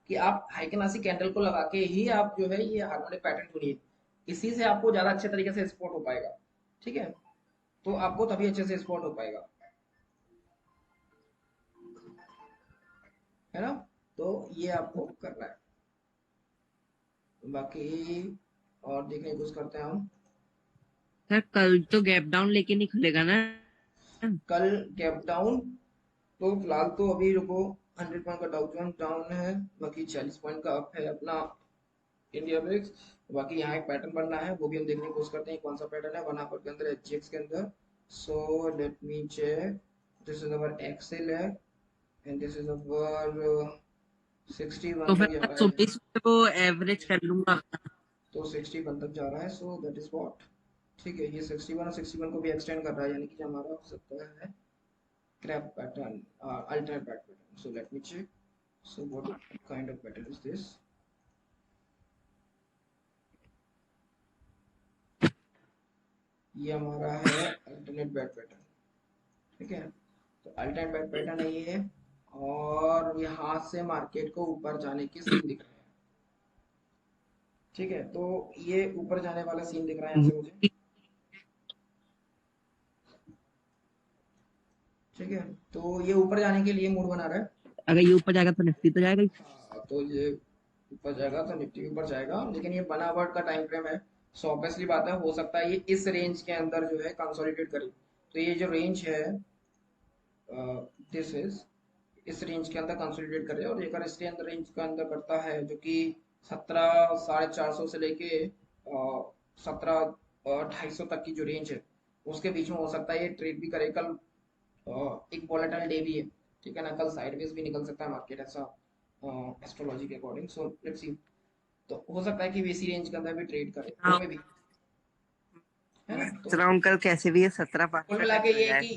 कि आप हाइकेनासी कैंडल को लगा के ही आप जो है ये हार्मोनिक पैटर्न चुनिए। इसी से आपको ज्यादा अच्छे तरीके से एक्सपोर्ट हो पाएगा। ठीक है, तो आपको तभी अच्छे से एक्सपोर्ट हो पाएगा, है ना। तो ये आपको करना है। बाकी और देखने की कोशिश करते हैं हम। सर कल तो गैप डाउन लेके नहीं खुलेगा ना? कल गैप डाउन तो फिलहाल तो अभी रुको, 100 पॉइंट का डाउ जोन्स डाउन है, बाकी 40 पॉइंट का अप है अपना इंडिया ब्रिक्स। बाकी यहाँ एक पैटर्न बनना है, वो भी हम देखने की कोशिश करते हैं कौन सा पैटर्न है 1 आवर के अंदर एचजीएक्स के अंदर। So let me check. This is our excel है एंड दिस इज अवर तो 61 फिर तक जा मैं रहा है। सुबह सुबह को एवरेज कर लूंगा। तो 61 तक जा रहा है, सो दैट इज व्हाट। ठीक है, ये 61 और 61 को भी एक्सटेंड कर रहा है, यानी कि हमारा हो सकता है crab pattern, alternate pattern. So let me check. So what kind of pattern is this. ये हमारा है अल्टरनेट बैक पैटर्न। ठीक है, तो अल्टरनेट बैक पैटर्न है ये, और यहाँ से मार्केट को ऊपर जाने की सीन दिख रहा है। ठीक है, तो ये ऊपर जाने वाला सीन दिख रहा है यहाँ से मुझे। ठीक है, तो ये ऊपर जाने के लिए मूड बना रहा है। अगर ये ऊपर जाएगा तो निफ्टी तो जाएगा ही। हाँ, तो ये ऊपर जाएगा तो निफ्टी ऊपर जाएगा, लेकिन ये बनावट का टाइम फ्रेम है। सो ऑब्वियसली बात है, हो सकता है ये इस रेंज के अंदर जो है कंसोलिडेट करे। तो ये जो रेंज है, दिस इज, इस रेंज के अंदर कंसोलिडेट करे, और अगर इसके अंदर रेंज के अंदर करता है जो कि 17,450 से लेके 17,250 तक की जो रेंज है, उसके बीच में हो सकता है ये ट्रेड भी करे कल। एक वॉलेटाइल डे भी है, ठीक है ना, कल साइडवेज भी निकल सकता है मार्केट, ऐसा एस्ट्रोलॉजी के अकॉर्डिंग। सो लेट्स सी, तो हो सकता है कि इसी रेंज के अंदर भी ट्रेड करे, तो हाँ, में भी, है ना। तो सोच रहा हूँ कल कैसे भी ये 17 कुल 65 मिला के टच हो ये जाए। कि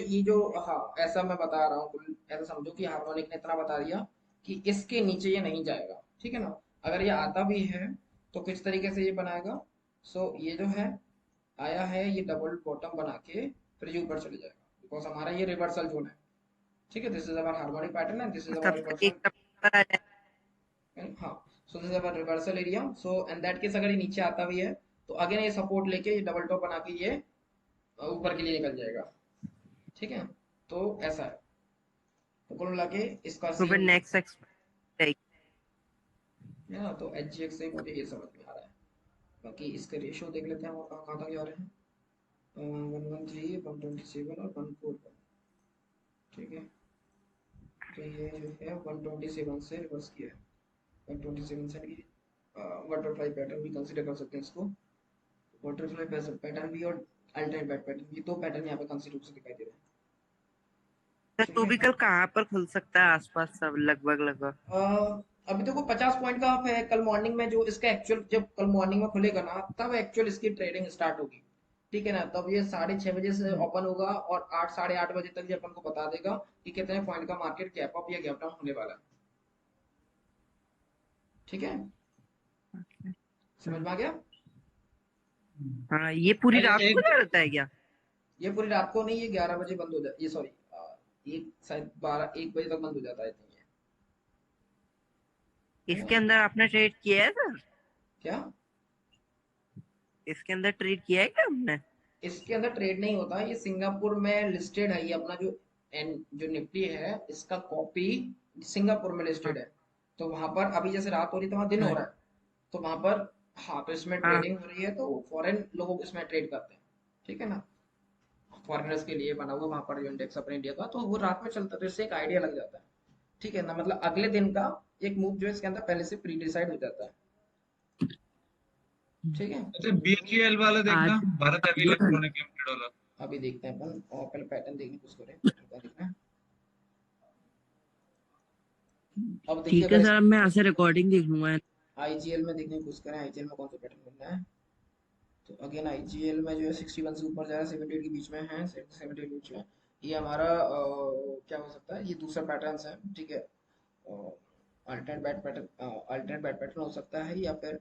ये जो हाँ, ऐसा मैं बता रहा हूँ, कुल ऐसा समझो कि हार्मोनिक ने इतना बता दिया कि इसके नीचे ये नहीं जाएगा। ठीक है ना, अगर ये आता भी है तो किस तरीके से ये बनाएगा। सो ये जो है आया है, ये डबल बॉटम बना के फिर ये ऊपर चले जाएगा, बिकॉज हमारा ये रिवर्सल जोन है। ठीक है, this is our harmonic pattern and this is अवर तब तक एक रिवर्सल। ऊपर आ जाए। हाँ, so this is our reversal area. So in that case अगर ये नीचे आता भी है तो अगेन ये सपोर्ट लेके ये डबल टॉप बना के ये ऊपर के लिए निकल जाएगा। ठीक है, तो ऐसा है। तो कुल मिला के इसका तो फिर सीन नेक्स्ट एक्सपेक्ट। है ना। तो एच जी एक्स से मुझे ये समझ में आ रहा है। बाकी इसके रेशियो देख लेते हैं वो कहाँ कहाँ तक जा रहे हैं। 113, 127 और 141। ठीक है, तो ये जो है 127 से रिवर्स किया है। 127 से की बटरफ्लाई पैटर्न भी कंसीडर कर सकते हैं इसको। बटरफ्लाई पैटर्न भी और अल्टरनेट बैक पैटर्न, ये दो पैटर्न यहाँ पे कंसीडर से दिखाई दे रहे हैं। ठीक तो है, भी कल कहाँ पर खुल सकता है आसपास सब लगभग लगभग? अभी देखो 50 पॉइंट का अप है। कल मॉर्निंग में जो इसका एक्चुअल, जब कल मॉर्निंग में खुलेगा ना, तब एक्चुअल इसकी ट्रेडिंग स्टार्ट होगी। ठीक है ना, तब ये 6:30 बजे से ओपन होगा और 8 8:30 बजे तक ये अपन को बता देगा कि कितने पॉइंट का मार्केट गैप अप या गैप डाउन होने वाला है। ठीक है, समझ में आ गया। हाँ, ये पूरी अच्छा रात एक, खुला रहता है क्या? ये पूरी रात को नहीं, ये 11 बजे बंद हो जाता, ये सॉरी, एक शायद 12-1 बजे तक बंद हो जाता है ये। है ना? इसके अंदर आपने ट्रेड किया है सर? क्या? इसके अंदर ट्रेड किया है क्या आपने? इसके अंदर ट्रेड नहीं होता, ये सिंगापुर में लिस्टेड है, ये अपना जो जो निफ्टी है इसका कॉपी सिंगापुर में हाँ लिस्टेड है। तो वहां पर अभी जैसे रात हो रही है तो वहां दिन हो हाँ रहा है, तो वहां पर, हाँ, तो इसमें हाँ। ट्रेडिंग हो रही है, तो फॉरेन लोग इसमें ट्रेड करते हैं। ठीक है ना? फॉरेनर्स के लिए बना हुआ वहां पर जो इंडेक्स अपने इंडिया का, तो वो रात में चलता है, तो इससे एक आइडिया लग जाता है। ठीक है ना? मतलब अगले दिन का एक मूव जो है इसके अंदर पहले से प्री डिसाइड हो जाता है। ठीक है? अच्छा बीएचईएल वाला आज देखना, भारत हेवी जो है, इलेक्ट्रॉनिक लिमिटेड वाला। अभी देखते हैं अपन, और पहले पैटर्न देखने की कोशिश करें, पैटर्न का देखना है। अब देखिए, ठीक है अगर सर, अब मैं यहाँ से रिकॉर्डिंग देख लूंगा। आईजीएल में देखने की कोशिश करें, आईजीएल में कौन सा पैटर्न बनना है। तो अगेन आईजीएल में जो है 61 से ऊपर जा रहा है, 78 के बीच में है, 78 के बीच में। ये हमारा क्या हो सकता है, ये दूसरा पैटर्न है। ठीक है? Alternate bat pattern, alternate bat pattern हो सकता है, या फिर,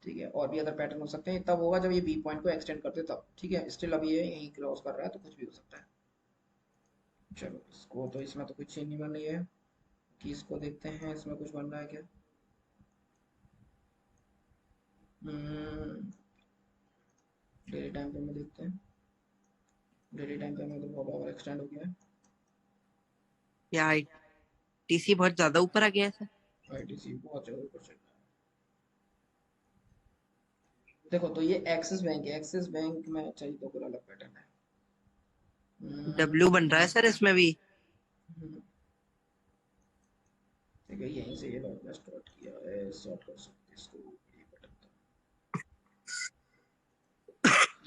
ठीक है, और भी अदर पैटर्न हो सकते हैं। तब होगा जब ये बी पॉइंट को एक्सटेंड करते तब। ठीक है? स्टिल अभी ये यहीं क्रॉस कर रहा है, तो कुछ भी हो सकता है। चलो, इसको तो, इसमें तो कुछ चेंज नहीं बन रही है, कि इसको देखते हैं इसमें कुछ बन रहा है क्या। डेली टाइम पे में देखते हैं। डेली टाइम पे में तो बहुत ओवर एक्सटेंड हो गया है। या आईटीसी बहुत ज्यादा ऊपर आ गया है सर? आईटीसी बहुत जगह ऊपर चल रहा है। देखो, तो ये एक्सिस बैंक है, एक्सिस बैंक में चाहिए तो पूरा अलग पैटर्न है। हम्म, डब्ल्यू बन रहा है सर इसमें भी। हम्म, ठीक है, यहीं से ये लॉट स्टार्ट किया है, शॉर्ट कर सकते हैं इसको, ये पैटर्न था।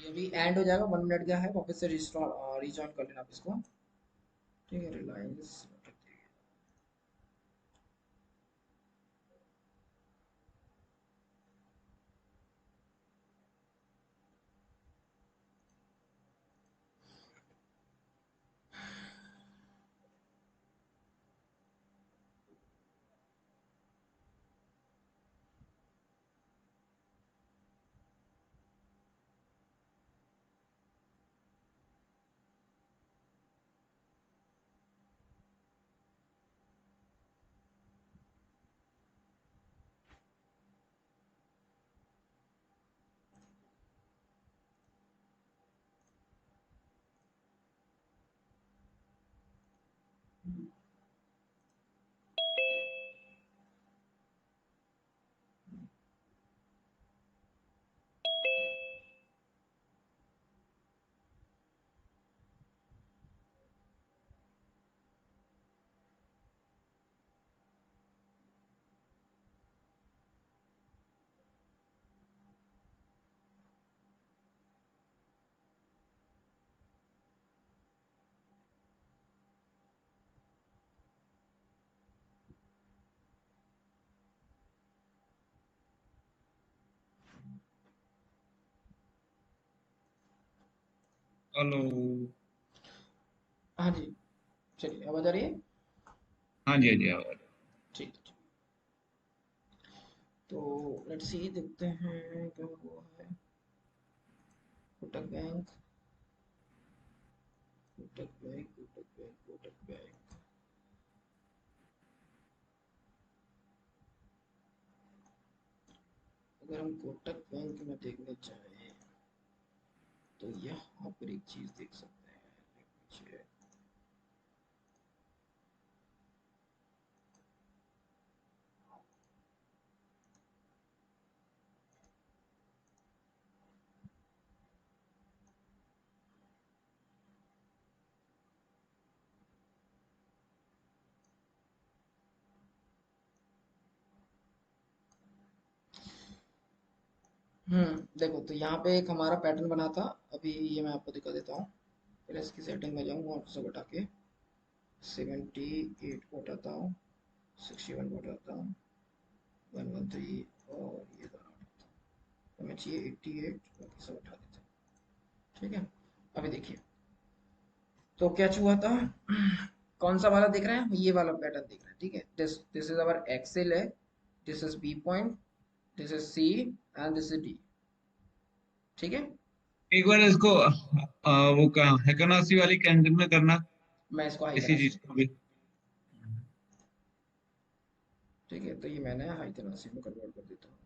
ये भी एंड हो जाएगा, 1 मिनट गया है, वापस से रिस्टोर रिजॉइन कर लेना आप इसको। ठीक है? रिलायंस, हेलो। हाँ जी, चलिए, आवाज आ रही है? हाँ जी, हाँ जी, आवाज। ठीक है, ठीक। तो लेट्स सी, देखते हैं क्या हुआ है। Kotak bank, Kotak bank, Kotak bank, Kotak bank. अगर हम कोटक बैंक में देखने चाहें, तो यहाँ पर एक चीज देख सकते हैं। पीछे, देखो, तो यहाँ पे एक हमारा पैटर्न बना था। अभी ये मैं आपको दिखा देता हूँ। पहले इसकी सेटिंग में जाऊँ, वहाँ से हटा के 78 को हटाता हूँ, 61 को हटाता हूँ, 113, और ये दोनों हटाता हूँ। हमें चाहिए 88, बाकी सब हटा देते हैं। ठीक है? अभी देखिए, तो क्या हुआ था। कौन सा वाला देख रहे हैं? ये वाला पैटर्न देख रहे हैं। ठीक है? This this is our excel है, this is B point, this is C, and this is D. ठीक है? एक बार इसको वो कहा हेकनासी वाली कैंटीन में करना, मैं इसको हाई इसी करा सी, चीज को भी। ठीक है, तो ये मैंने हाई करा सी में कन्वर्ट कर देता हूँ।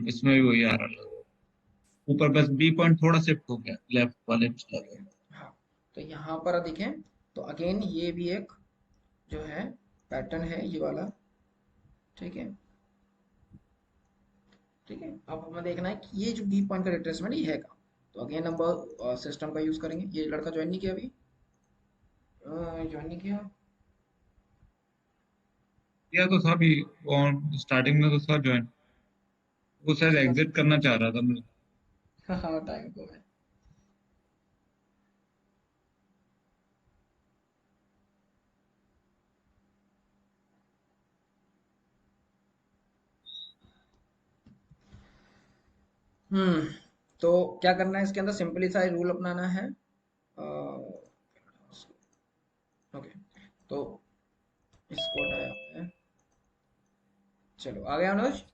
इसमें भी वही आ रहा है। ऊपर बस बी पॉइंट थोड़ा शिफ्ट हो गया, लेफ्ट वाले में चला गया। हाँ, तो यहाँ पर देखें तो अगेन ये भी एक जो है पैटर्न है ये वाला, ठीक है। ठीक है, अब हमें देखना है कि ये जो बी पॉइंट का रिट्रेसमेंट ये है का। तो अगेन नंबर सिस्टम का यूज करेंगे। ये लड़का ज्वाइन नहीं किया अभी, ज्वाइन नहीं किया। किया तो था भी, और स्टार्टिंग में तो था ज्वाइन। वो शायद उसके बाद एग्जिट करना चाह रहा था मैं। हाँ टाइम को है। हम्म, तो क्या करना है इसके अंदर, सिंपली सा रूल अपनाना है। ओके, तो इसको हटाया हमने। चलो आ गया अनुज।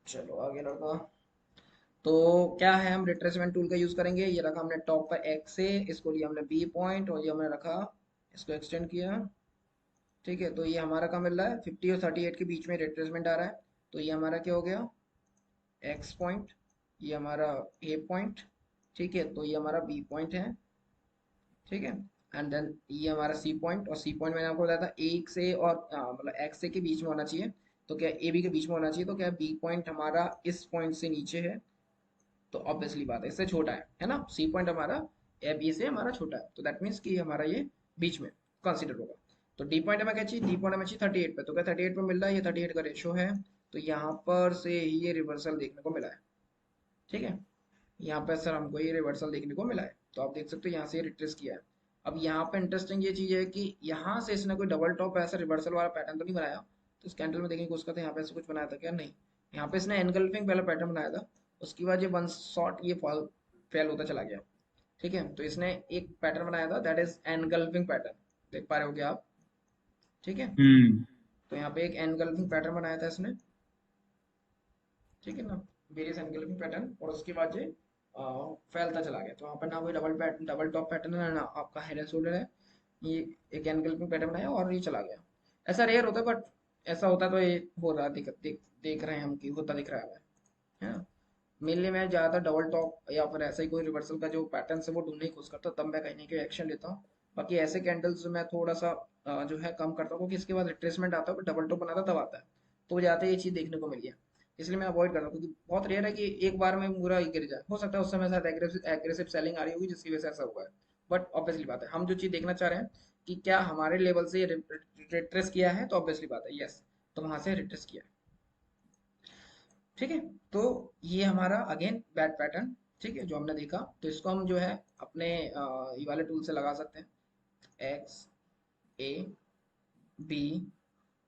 चलो आगे लड़का। तो क्या है, हम रिट्रेसमेंट टूल का यूज करेंगे। ये रखा हमने टॉप पर एक्स से, इसको लिया हमने बी पॉइंट और ये हमने रखा, इसको एक्सटेंड किया। ठीक है, तो ये हमारा क्या मिल रहा है, 50 और 38 के बीच में रिट्रेसमेंट आ रहा है। तो ये हमारा क्या हो गया, एक्स पॉइंट, ये हमारा ए पॉइंट। ठीक है, तो ये हमारा बी पॉइंट है। ठीक है, एंड देन ये हमारा सी पॉइंट, और सी पॉइंट मैंने आपको बताया था एक से और मतलब एक्स से के बीच में होना चाहिए। तो क्या ए बी के बीच में होना चाहिए, तो क्या बी पॉइंट हमारा इस पॉइंट से नीचे है, तो ऑब्वियसली बात है इससे छोटा है ना। सी पॉइंट हमारा ए बी से हमारा छोटा है, तो दैट मीन्स कि हमारा ये बीच में कंसिडर होगा। तो डी पॉइंट हमें क्या चाहिए, डी पॉइंट हमें चाहिए 38 पे, तो क्या 38 पे मिल रहा है, ये 38 का रेशो है। तो यहाँ पर से ही ये रिवर्सल देखने को मिला है। ठीक है, यहाँ पे सर हमको ये रिवर्सल देखने को मिला है, तो आप देख सकते हो यहाँ से रिट्रेस किया है। अब यहाँ पे इंटरेस्टिंग ये चीज है कि यहाँ से इसने कोई डबल टॉप ऐसा रिवर्सल वाला पैटर्न तो नहीं बनाया। तो इस कैंडल में देखेंगे उसका, तो यहाँ पे ऐसा कुछ बनाया था क्या, नहीं। यहाँ पे इसने एनगल्फिंग पहला पैटर्न बनाया था, उसके बाद ये वन शॉट ये फॉल फेल होता चला गया। ठीक है, तो इसने एक पैटर्न बनाया था, दैट इज एनगल्फिंग पैटर्न, देख पा रहे हो क्या आप। ठीक है, हम्म तो यहाँ पे एक एनगल्फिंग पैटर्न बनाया था इसने। ठीक है ना, वेरियस एनगल्फिंग पैटर्न, और उसके बाद ये फैलता चला गया। तो वहाँ पर ना कोई डबल टॉप पैटर्न है ना आपका हेड एंड शोल्डर है। ये एक एनगल्फिंग पैटर्न बनाया और ये चला गया। ऐसा रेयर होता है, बट ऐसा होता तो ये हो रहा, देख रहे हैं हम कि होता दिख रहा है ना। मेनली मैं ज़्यादातर डबल टॉप या फिर ऐसा ही कोई रिवर्सल का जो पैटर्न है वो ढूंढने की कोशिश करता हूँ, तब मैं कहीं ना कहीं एक्शन लेता हूँ। बाकी ऐसे कैंडल्स मैं थोड़ा सा जो है कम करता हूँ, क्योंकि इसके बाद रिट्रेसमेंट आता है, डबल टॉप बनाता तब आता है। तो ज़्यादा ये चीज़ देखने को मिली है, इसलिए मैं अवॉइड करता हूँ, क्योंकि बहुत रेयर है कि एक बार में पूरा गिर जाए। हो सकता है उस समय शायद एग्रेसिव सेलिंग आ रही होगी जिसकी वजह से ऐसा हुआ है। बट ऑब्वियसली बात है, हम जो चीज़ देखना चाह रहे हैं कि क्या हमारे लेवल से रिट्रेस किया है, तो ऑब्वियसली बात है यस, तो वहां से रिट्रेस किया है। ठीक है, तो ये हमारा अगेन बैट पैटर्न, ठीक है, जो हमने देखा। तो इसको हम जो है अपने ये वाले टूल से लगा सकते हैं, एक्स, ए, बी,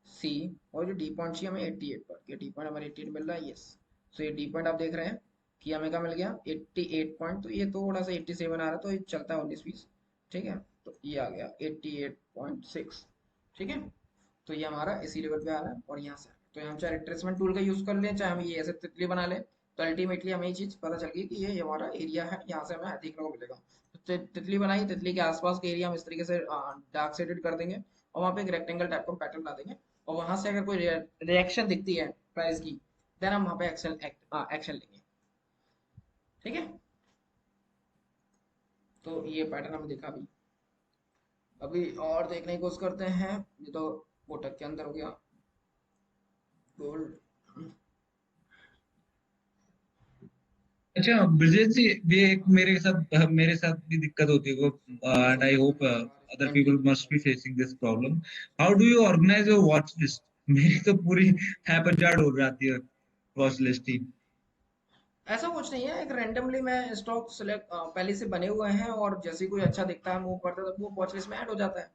सी, और जो डी पॉइंट चाहिए हमें 88 पर, ये डी पॉइंट हमारे 88 मिल रहा है, यस। सो ये डी पॉइंट आप देख रहे हैं कि हमें क्या मिल गया, 88 पॉइंट। तो ये थोड़ा सा 87 आ रहा है, तो ये चलता है 19-20। ठीक है, तो ये आ गया 88.6। ठीक है, तो ये हमारा इसी लेवल पे आ रहा है, और यहाँ से तो हम चाहे रिट्रेसमेंट टूल का यूज कर लें, चाहे हम ये ऐसे तितली बना लें, तो अल्टीमेटली हमें ये चीज पता चल गई कि ये हमारा एरिया है, यहाँ से हमें देखने को मिलेगा। तो तितली बनाई, तितली के आसपास के एरिया हम इस तरीके से डार्क शेडेड कर देंगे, और वहाँ पे एक रेक्टेंगल टाइप का पैटर्न बना देंगे, और वहां से अगर कोई रिएक्शन दिखती है प्राइस की, देन हम वहाँ पे एक्शन लेंगे। ठीक है, तो ये पैटर्न हमने देखा अभी। अभी और देखने की कोशिश करते हैं। ये तो कोटक के अंदर हो गया, गोल्ड। अच्छा ब्रजेश जी, ये एक मेरे साथ भी दिक्कत होती है वो, and I hope other anti, people must be facing this problem. How do you organise your watch list? मेरी तो पूरी हैपजार्ड हो जाती है वॉच लिस्ट ही। ऐसा कुछ नहीं है, एक रैंडमली मैं स्टॉक सेलेक्ट पहले से बने हुए हैं, और जैसे ही कोई अच्छा दिखता है मूव करता है, तो वो वॉच लिस्ट में ऐड हो जाता है।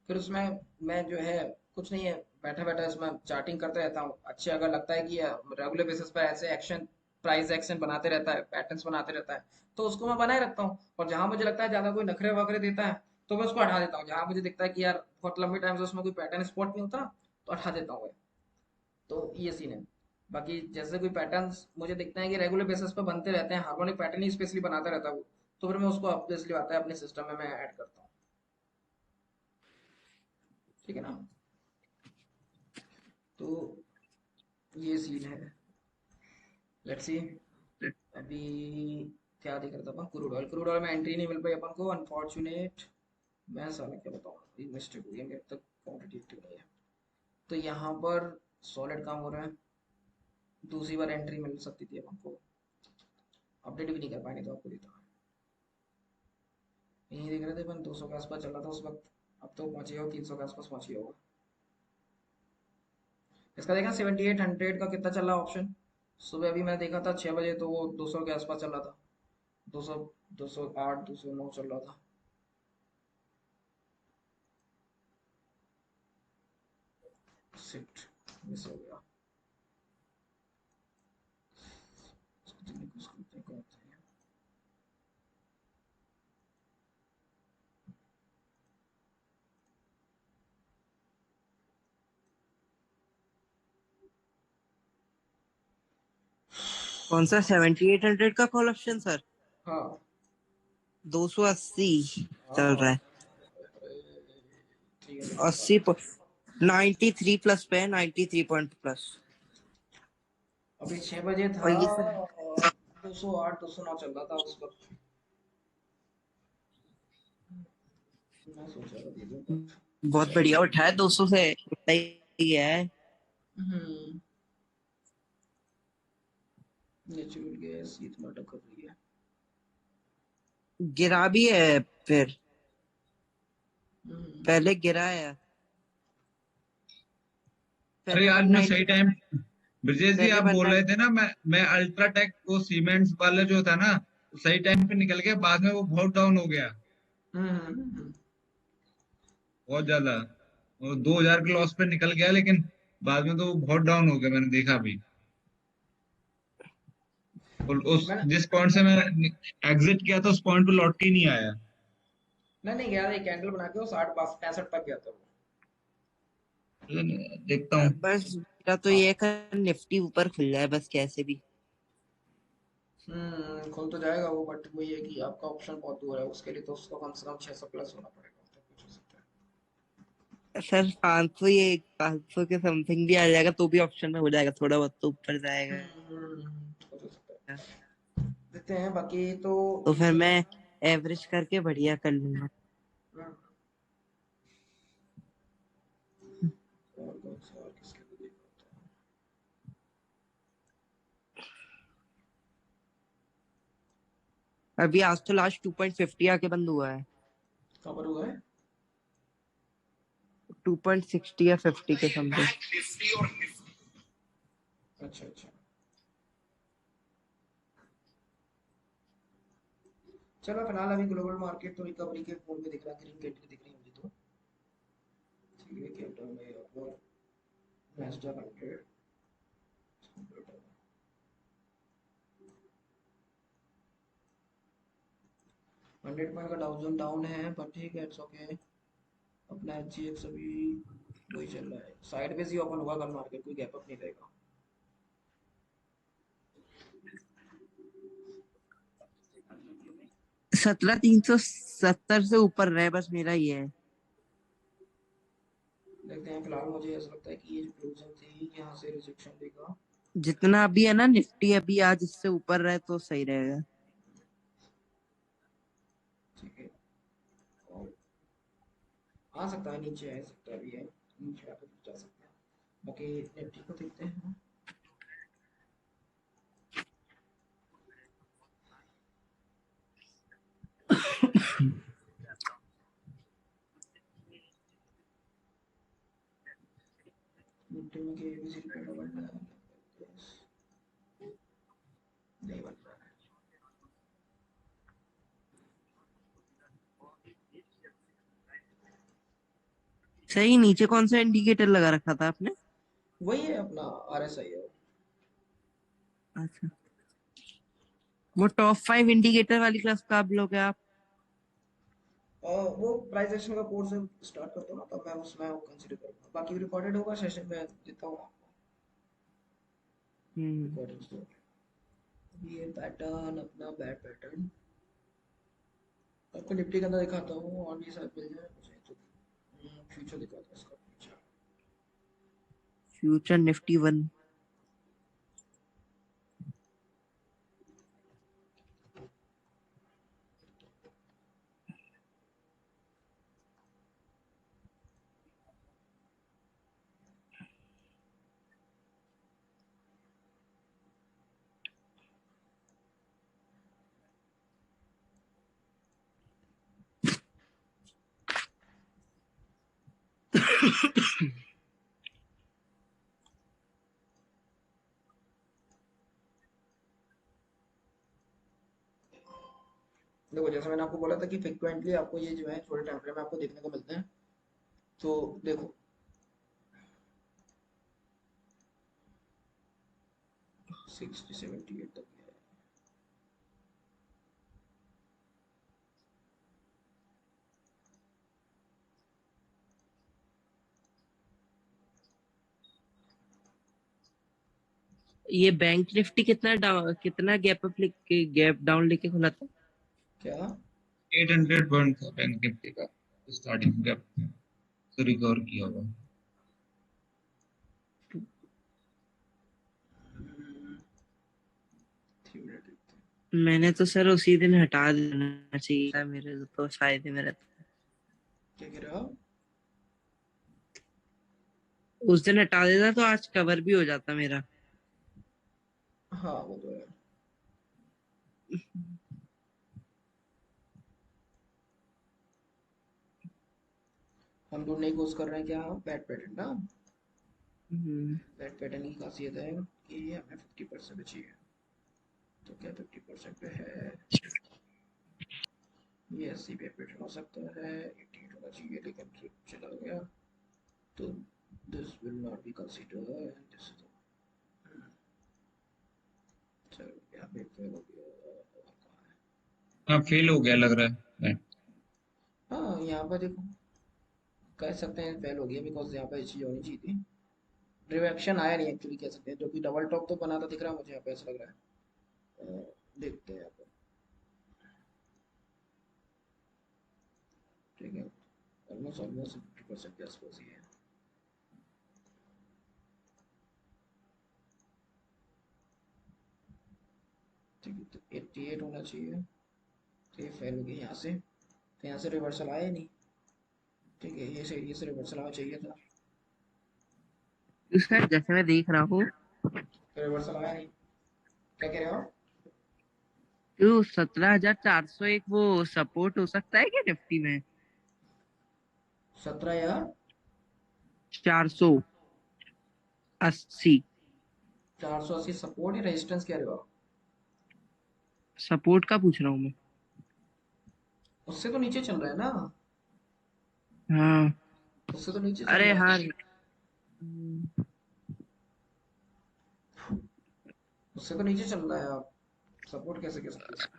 फिर उसमें मैं जो है कुछ नहीं है, बैठा बैठा इसमें चार्टिंग करते रहता हूँ। अच्छे अगर लगता है कि रेगुलर बेसिस पर ऐसे एक्शन, प्राइस एक्शन बनाते रहता है, पैटर्न्स बनाते रहता है, तो उसको मैं बनाए रखता हूँ। और जहां मुझे लगता है ज्यादा कोई नखरे वखरे देता है, तो मैं उसको हटा देता हूँ। जहां मुझे दिखता है कि यार बहुत लंबे टाइम से उसमें कोई पैटर्न स्पॉट नहीं होता, तो हटा देता हूँ। तो ये सीन है। बाकी जैसे कोई पैटर्न्स मुझे दिखते हैं कि रेगुलर बेसिस पे बनते रहते हैं, हार्मोनिक पैटर्न ही स्पेशली बनाता रहता है वो, तो फिर मैं उसको ऑब्वियसली आता है अपने सिस्टम में मैं ऐड करता हूँ। ठीक है ना। तो ये सीन है। Let's see. अभी क्या देख रहा था अपन, क्रूड ऑयल में एंट्री नहीं मिल पाई अपन को, अनफॉर्चुनेट। मैं साला क्या बताऊँ, मिस्टेक हो गई मेरे तक, क्वांटिटी नहीं है। तो यहाँ पर सॉलिड काम हो रहा है, दूसरी बार एंट्री मिल सकती थी अपन को, अपडेट भी नहीं कर पाएंगे तो आपको देता हूँ। यही देख रहे थे अपन, 200 के आसपास चल रहा था उस वक्त, अब तो पहुंच गया 300 के आसपास पहुंच गया होगा। इसका देखा 7800 का कितना चल रहा है ऑप्शन। सुबह अभी मैं देखा था 6 बजे, तो वो 200 के आसपास चल रहा था, 200, 208, 209 चल रहा था। शिट, मिस हो गया। इसको देखने को उसको देखो होता है। कौन सा 7800 का कॉल ऑप्शन सर? हाँ 280 चल रहा हाँ। है। ठीक है, 80 93 प्लस पे है, 93 पॉइंट प्लस। अभी 6 बजे और था ये और 208, 209 चल रहा था उस वक्त। मैं सोचा था दे दूं बट। बहुत बढ़िया उठा है 200 से, उठा ही है। हम्म। नेचुरल गैस इतना टक्कर रही है। गिरा भी है फिर, हम्म। पहले गिरा है। अरे पहले आज मैं 190, सही टाइम, ब्रजेश जी पहले आप बोल रहे 190। थे ना, मैं अल्ट्राटेक वो सीमेंट्स वाला जो था ना, सही टाइम पे निकल गया, बाद में वो बहुत डाउन हो गया, हम्म। बहुत ज्यादा। वो 2000 के लॉस पे निकल गया, लेकिन बाद में तो वो बहुत डाउन हो गया, मैंने देखा अभी। और उस मैंने जिस पॉइंट से मैं एग्जिट किया था, उस पॉइंट पे लौट के ही नहीं आया। मैं नहीं गया था, एक कैंडल बना के वो 60 65 तक गया था वो। देखता हूँ। बस मेरा तो ये हाँ। है कि निफ्टी ऊपर खुल जाए बस कैसे भी। खुल तो जाएगा वो, बट वही है कि आपका ऑप्शन बहुत दूर है, उसके लिए तो उसको कम से कम 600 प्लस होना पड़ेगा, तो कुछ हो सकता सर 500, ये 500 के समथिंग भी आ जाएगा तो भी ऑप्शन में हो जाएगा, थोड़ा बहुत तो ऊपर जाएगा। है। कुछ हो सकता है, देखते हैं बाकी तो। तो ये फिर सीन मैं है। एवरेज करके बढ़िया कर लूंगा। हम्म, और कौन सा और किसके को देख पाता हूँ। अभी आज तो लास्ट 2.50 आके बंद हुआ है। कहाँ पर हुआ है। 2.60 या 50 के समथिंग। अच्छा अच्छा। चलो फिलहाल अभी ग्लोबल मार्केट तो रिकवरी के फोन पे दिख रहा है, ग्रीन कैंडल दिख रही है मुझे तो। ठीक है, कैपिटल में और नैस्डैक 100। 100 पॉइंट का डाउन डाउन है, पर ठीक है, इट्स ओके। अपना एचजीएक्स अभी वही चल रहा है, साइडवेज ही ओपन हुआ कल मार्केट, कोई गैप अप नहीं रहेगा। 17370 से ऊपर रहे बस, मेरा ये है। देखते हैं, फिलहाल मुझे ऐसा लगता है कि ये जो क्लोजन थी यहाँ से रिजेक्शन देगा। जितना अभी है ना निफ्टी, अभी आज इससे ऊपर रहे तो सही रहेगा। ठीक है, और आ सकता है, नीचे आ सकता भी है, नीचे आकर जा सकता है। बाकी निफ्टी को देखते हैं। निफ्टी में के एबीसी पहला बन रहा है, नहीं बन रहा है। सही, नीचे कौन सा इंडिकेटर लगा रखा था आपने? वही है अपना आरएसआई है। अच्छा, वो टॉप 5 इंडिकेटर वाली क्लास का आप लोग हैं आप? और वो प्राइस एक्शन का कोर्स स्टार्ट करता हूँ ना, तब मैं उसमें कंसिडर करूंगा, बाकी रिकॉर्डेड होगा सेशन में देता हूँ आपको। अकॉर्डिंग टू ये पैटर्न अपना बैड पैटर्न आपको निफ्टी का अंदर दिखाता हूँ और भी शायद मिल जाए मुझे तो फ्यूचर दिखाता हूँ इसका फ्यूचर फ्यूचर निफ्टी 1। देखो जैसे मैंने आपको बोला था कि फ्रिक्वेंटली आपको ये जो है थोड़े टाइम फ्रेम में आपको देखने को मिलते हैं तो देखो 60-78 तक है ये बैंक निफ्टी कितना गैप डाउन लेके खुला था? क्या 800 पॉइंट था बैंक निफ्टी का स्टार्टिंग गैप से रिकवर किया हुआ। मैंने तो सर उसी दिन हटा देना चाहिए था, मेरे तो फायदे में रहता। क्या कह रहे हो उस दिन हटा देता तो आज कवर भी हो जाता मेरा। हाँ वो तो है हम ढूंढने की कोशिश कर रहे हैं क्या बैड पैटर्न ना बैड पैटर्न की खासियत है कि हमें 50% पे चाहिए तो क्या 50% पे है ये 80 पे पैटर्न हो सकता है 88 होना चाहिए लेकिन चला गया तो this will not be considered and this चलो यहाँ पे फेल हो गया और कहाँ है हाँ फेल हो गया लग रहा है। हाँ यहाँ पर देखो कह सकते हैं फेल हो गया बिकॉज यहाँ पर ये चीज़ होनी चाहिए थी रिएक्शन आया नहीं एक्चुअली कह सकते हैं जो कि डबल टॉप तो बना था दिख रहा है मुझे यहाँ पे ऐसा लग रहा है देखते हैं यहाँ पर ठीक है ऑलमोस्ट ऑलमोस्ट 50% के आसपास ही है ठीक है तो 88 होना चाहिए तो ये फेल हो गया यहाँ से तो यहाँ से रिवर्सल आया नहीं ठीक है ये से रिवर्सल आना चाहिए था सर जैसे मैं देख रहा हूँ तो रिवर्सल आया नहीं क्या कह रहे हो 17,401 वो सपोर्ट हो सकता है क्या निफ्टी में? 17 या 480 480 सपोर्ट या रेजिस्टेंस कह रहे हो सपोर्ट का पूछ रहा हूँ मैं। उससे तो नीचे चल रहा है ना हाँ उससे तो नीचे चल अरे रहा हाँ है उससे तो नीचे चल रहा है आप सपोर्ट कैसे कह सकते हैं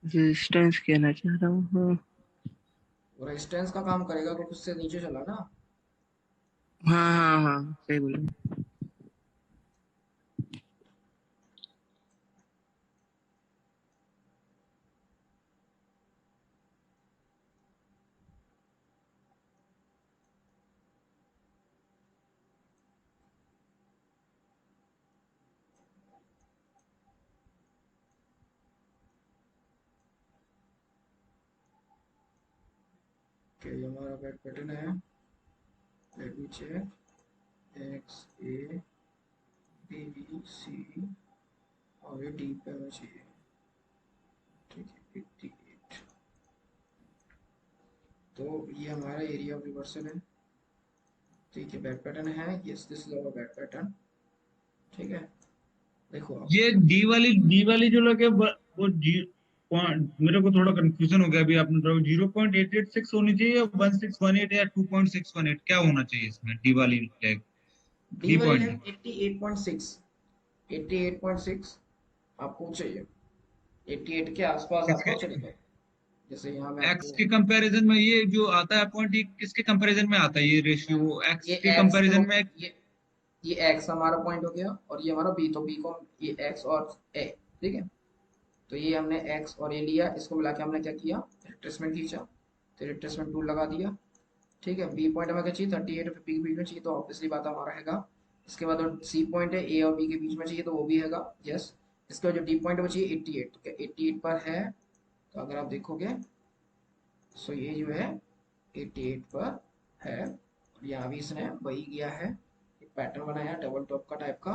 रेजिस्टेंस कहना चाह रहा हूँ। हाँ वो रेजिस्टेंस का काम करेगा तो उससे नीचे चला ना हाँ हाँ हाँ सही बोला। कि ये हमारा बैक पैटर्न है let me check X A B B C और ये डी पे होना चाहिए ठीक है 88 तो ये हमारा एरिया ऑफ रिवर्सल है ठीक है बैक पैटर्न है yes this is our back pattern ठीक है देखो आप ये डी वाली जो लगे वो मेरे को थोड़ा कंफ्यूजन हो गया अभी आपने 0.886 होनी चाहिए 1618 या 2.618 क्या होना चाहिए इसमें डी वाली लैग डी डी वाली पॉइंट लाइन 88.6 88.6 आपको चाहिए 88 के आसपास किसके आपको चलेगा जैसे यहाँ मैं एक्स आपको के कंपैरिजन में ये जो आता है पॉइंट ये किसके कंपैरिजन में आता है ये रेशियो ये एक्स के एक्स के हो कंपैरिजन में ये ये एक्स हमारा पॉइंट हो गया और ये हमारा बी, तो बी को ये एक्स और ए, ठीक है। तो ये हमने एक्स और ए लिया, इसको मिला के हमने क्या किया, रिट्रेसमेंट खींचा, तो रिट्रेसमेंट टूल लगा दिया, ठीक है। बी पॉइंट हमें क्या चाहिए, 38 और 50 के बीच में चाहिए, तो ऑब्वियसली बात हमारा हैगा। इसके बाद सी पॉइंट है ए और बी के बीच में चाहिए, तो वो भी हैगा, यस। इसके बाद जो डी पॉइंट है वो चाहिए 88, तो क्या 88 पर है, तो अगर आप देखोगे सो ये जो है 88 पर है, और यहाँ भी इसने वही किया है, एक पैटर्न बनाया डबल टॉप का टाइप का,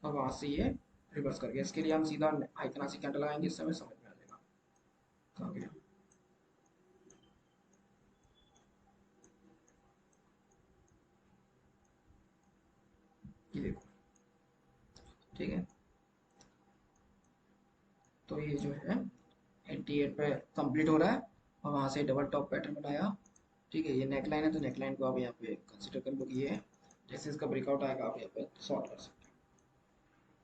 और वहां से ये रिवर्स कर गया। इसके लिए हम सीधा हाइकनासी कैंडल लगाएंगे, इससे हमें समझ में आ जाएगा कहाँ गया। ये देखो, ठीक है। तो ये जो है 88 पे कंप्लीट हो रहा है, और वहां से डबल टॉप पैटर्न बनाया, ठीक है। ये नेक लाइन है, तो नेक लाइन को आप यहाँ पे कंसिडर कर लो कि ये है, जैसे इसका ब्रेकआउट आएगा आप यहाँ पे सॉर्ट कर सकते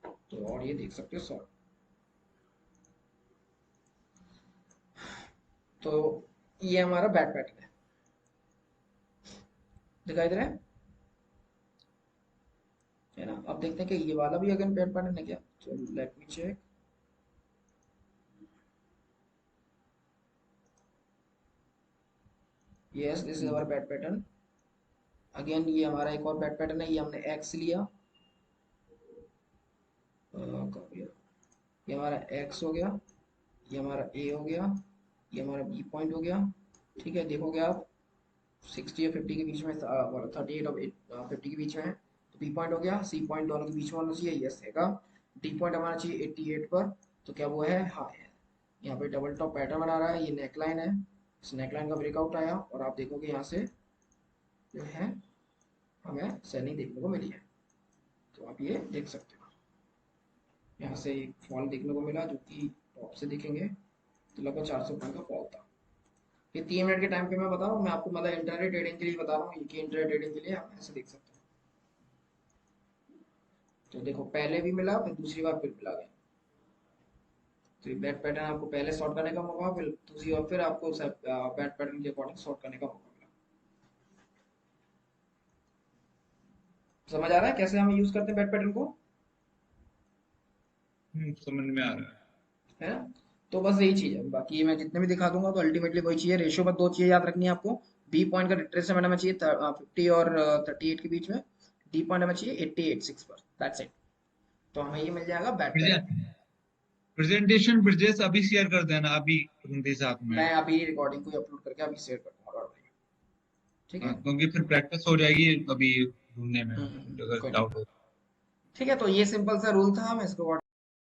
हो, तो और ये देख सकते हो सॉर्ट। तो ये हमारा बैक पैटर्न है, दिखाई दे रहा है ना। अब देखते हैं कि ये वाला भी अगेन बैक पैटर्न है क्या, तो let me check. Yes, this is our back pattern again. ये हमारा एक और बैक पैटर्न है, ये हमने एक्स लिया, ये हमारा एक्स हो गया, ये हमारा ए हो गया, ये हमारा बी पॉइंट हो गया, ठीक है। देखोगे आप 60 और 50 के बीच में, 38 और 50 के बीच में है, तो बी पॉइंट हो गया, सी पॉइंट दोनों के बीच में होना चाहिए, यस हैगा। डी पॉइंट हमारा चाहिए 88 पर, तो क्या वो है, हाँ है। यहाँ पे डबल टॉप पैटर्न बना रहा है, ये नेकलाइन है, इस नेकलाइन का ब्रेकआउट आया, और आप देखोगे यहाँ से जो है हमें सेलिंग देखने को मिली है, तो आप ये देख सकते हो। यहाँ से एक फॉल देखने को मिला, जो कि टॉप से देखेंगे तो लगभग 400 पॉइंट का फॉल था। ये 3 मिनट के टाइम पे मैं बता रहा हूँ, मैं आपको मतलब इंट्राडे ट्रेडिंग के लिए बता रहा हूँ, कि इंट्राडे ट्रेडिंग के लिए आप ऐसे देख सकते हो। तो देखो पहले भी मिला, फिर दूसरी बार फिर मिला गया, तो ये बैट पैटर्न आपको पहले शॉर्ट करने का मौका, फिर दूसरी बार फिर आपको बैट पैटर्न के अकॉर्डिंग शॉर्ट करने का मौका मिला। समझ आ रहा है कैसे हम यूज करते हैं बैट पैटर्न को, समझ में आ रहा है। है ना। तो बस यही चीज है, बाकी मैं जितने भी दिखा दूंगा तो अल्टीमेटली वही चीज है। रेशियो पर दो चीजें याद रखनी है आपको, बी पॉइंट का रिट्रेसमेंट हमें चाहिए 50 और 38 के बीच में, डी पॉइंट हमें चाहिए 88.6 पर, दैट्स इट। तो हमें ये मिल जाएगा बैट पैटर्न। प्रेजेंटेशन ब्रिजेश अभी शेयर कर देना, अभी उनके साथ में। मैं अभी रिकॉर्डिंग को अपलोड करके अभी शेयर कर दूंगा और भाई, ठीक है। क्योंकि फिर प्रैक्टिस हो जाएगी अभी ढूंढने में, अगर कोई नहीं, डाउट हो। ठीक है। तो ये सिंपल सा रूल था, मैं इसको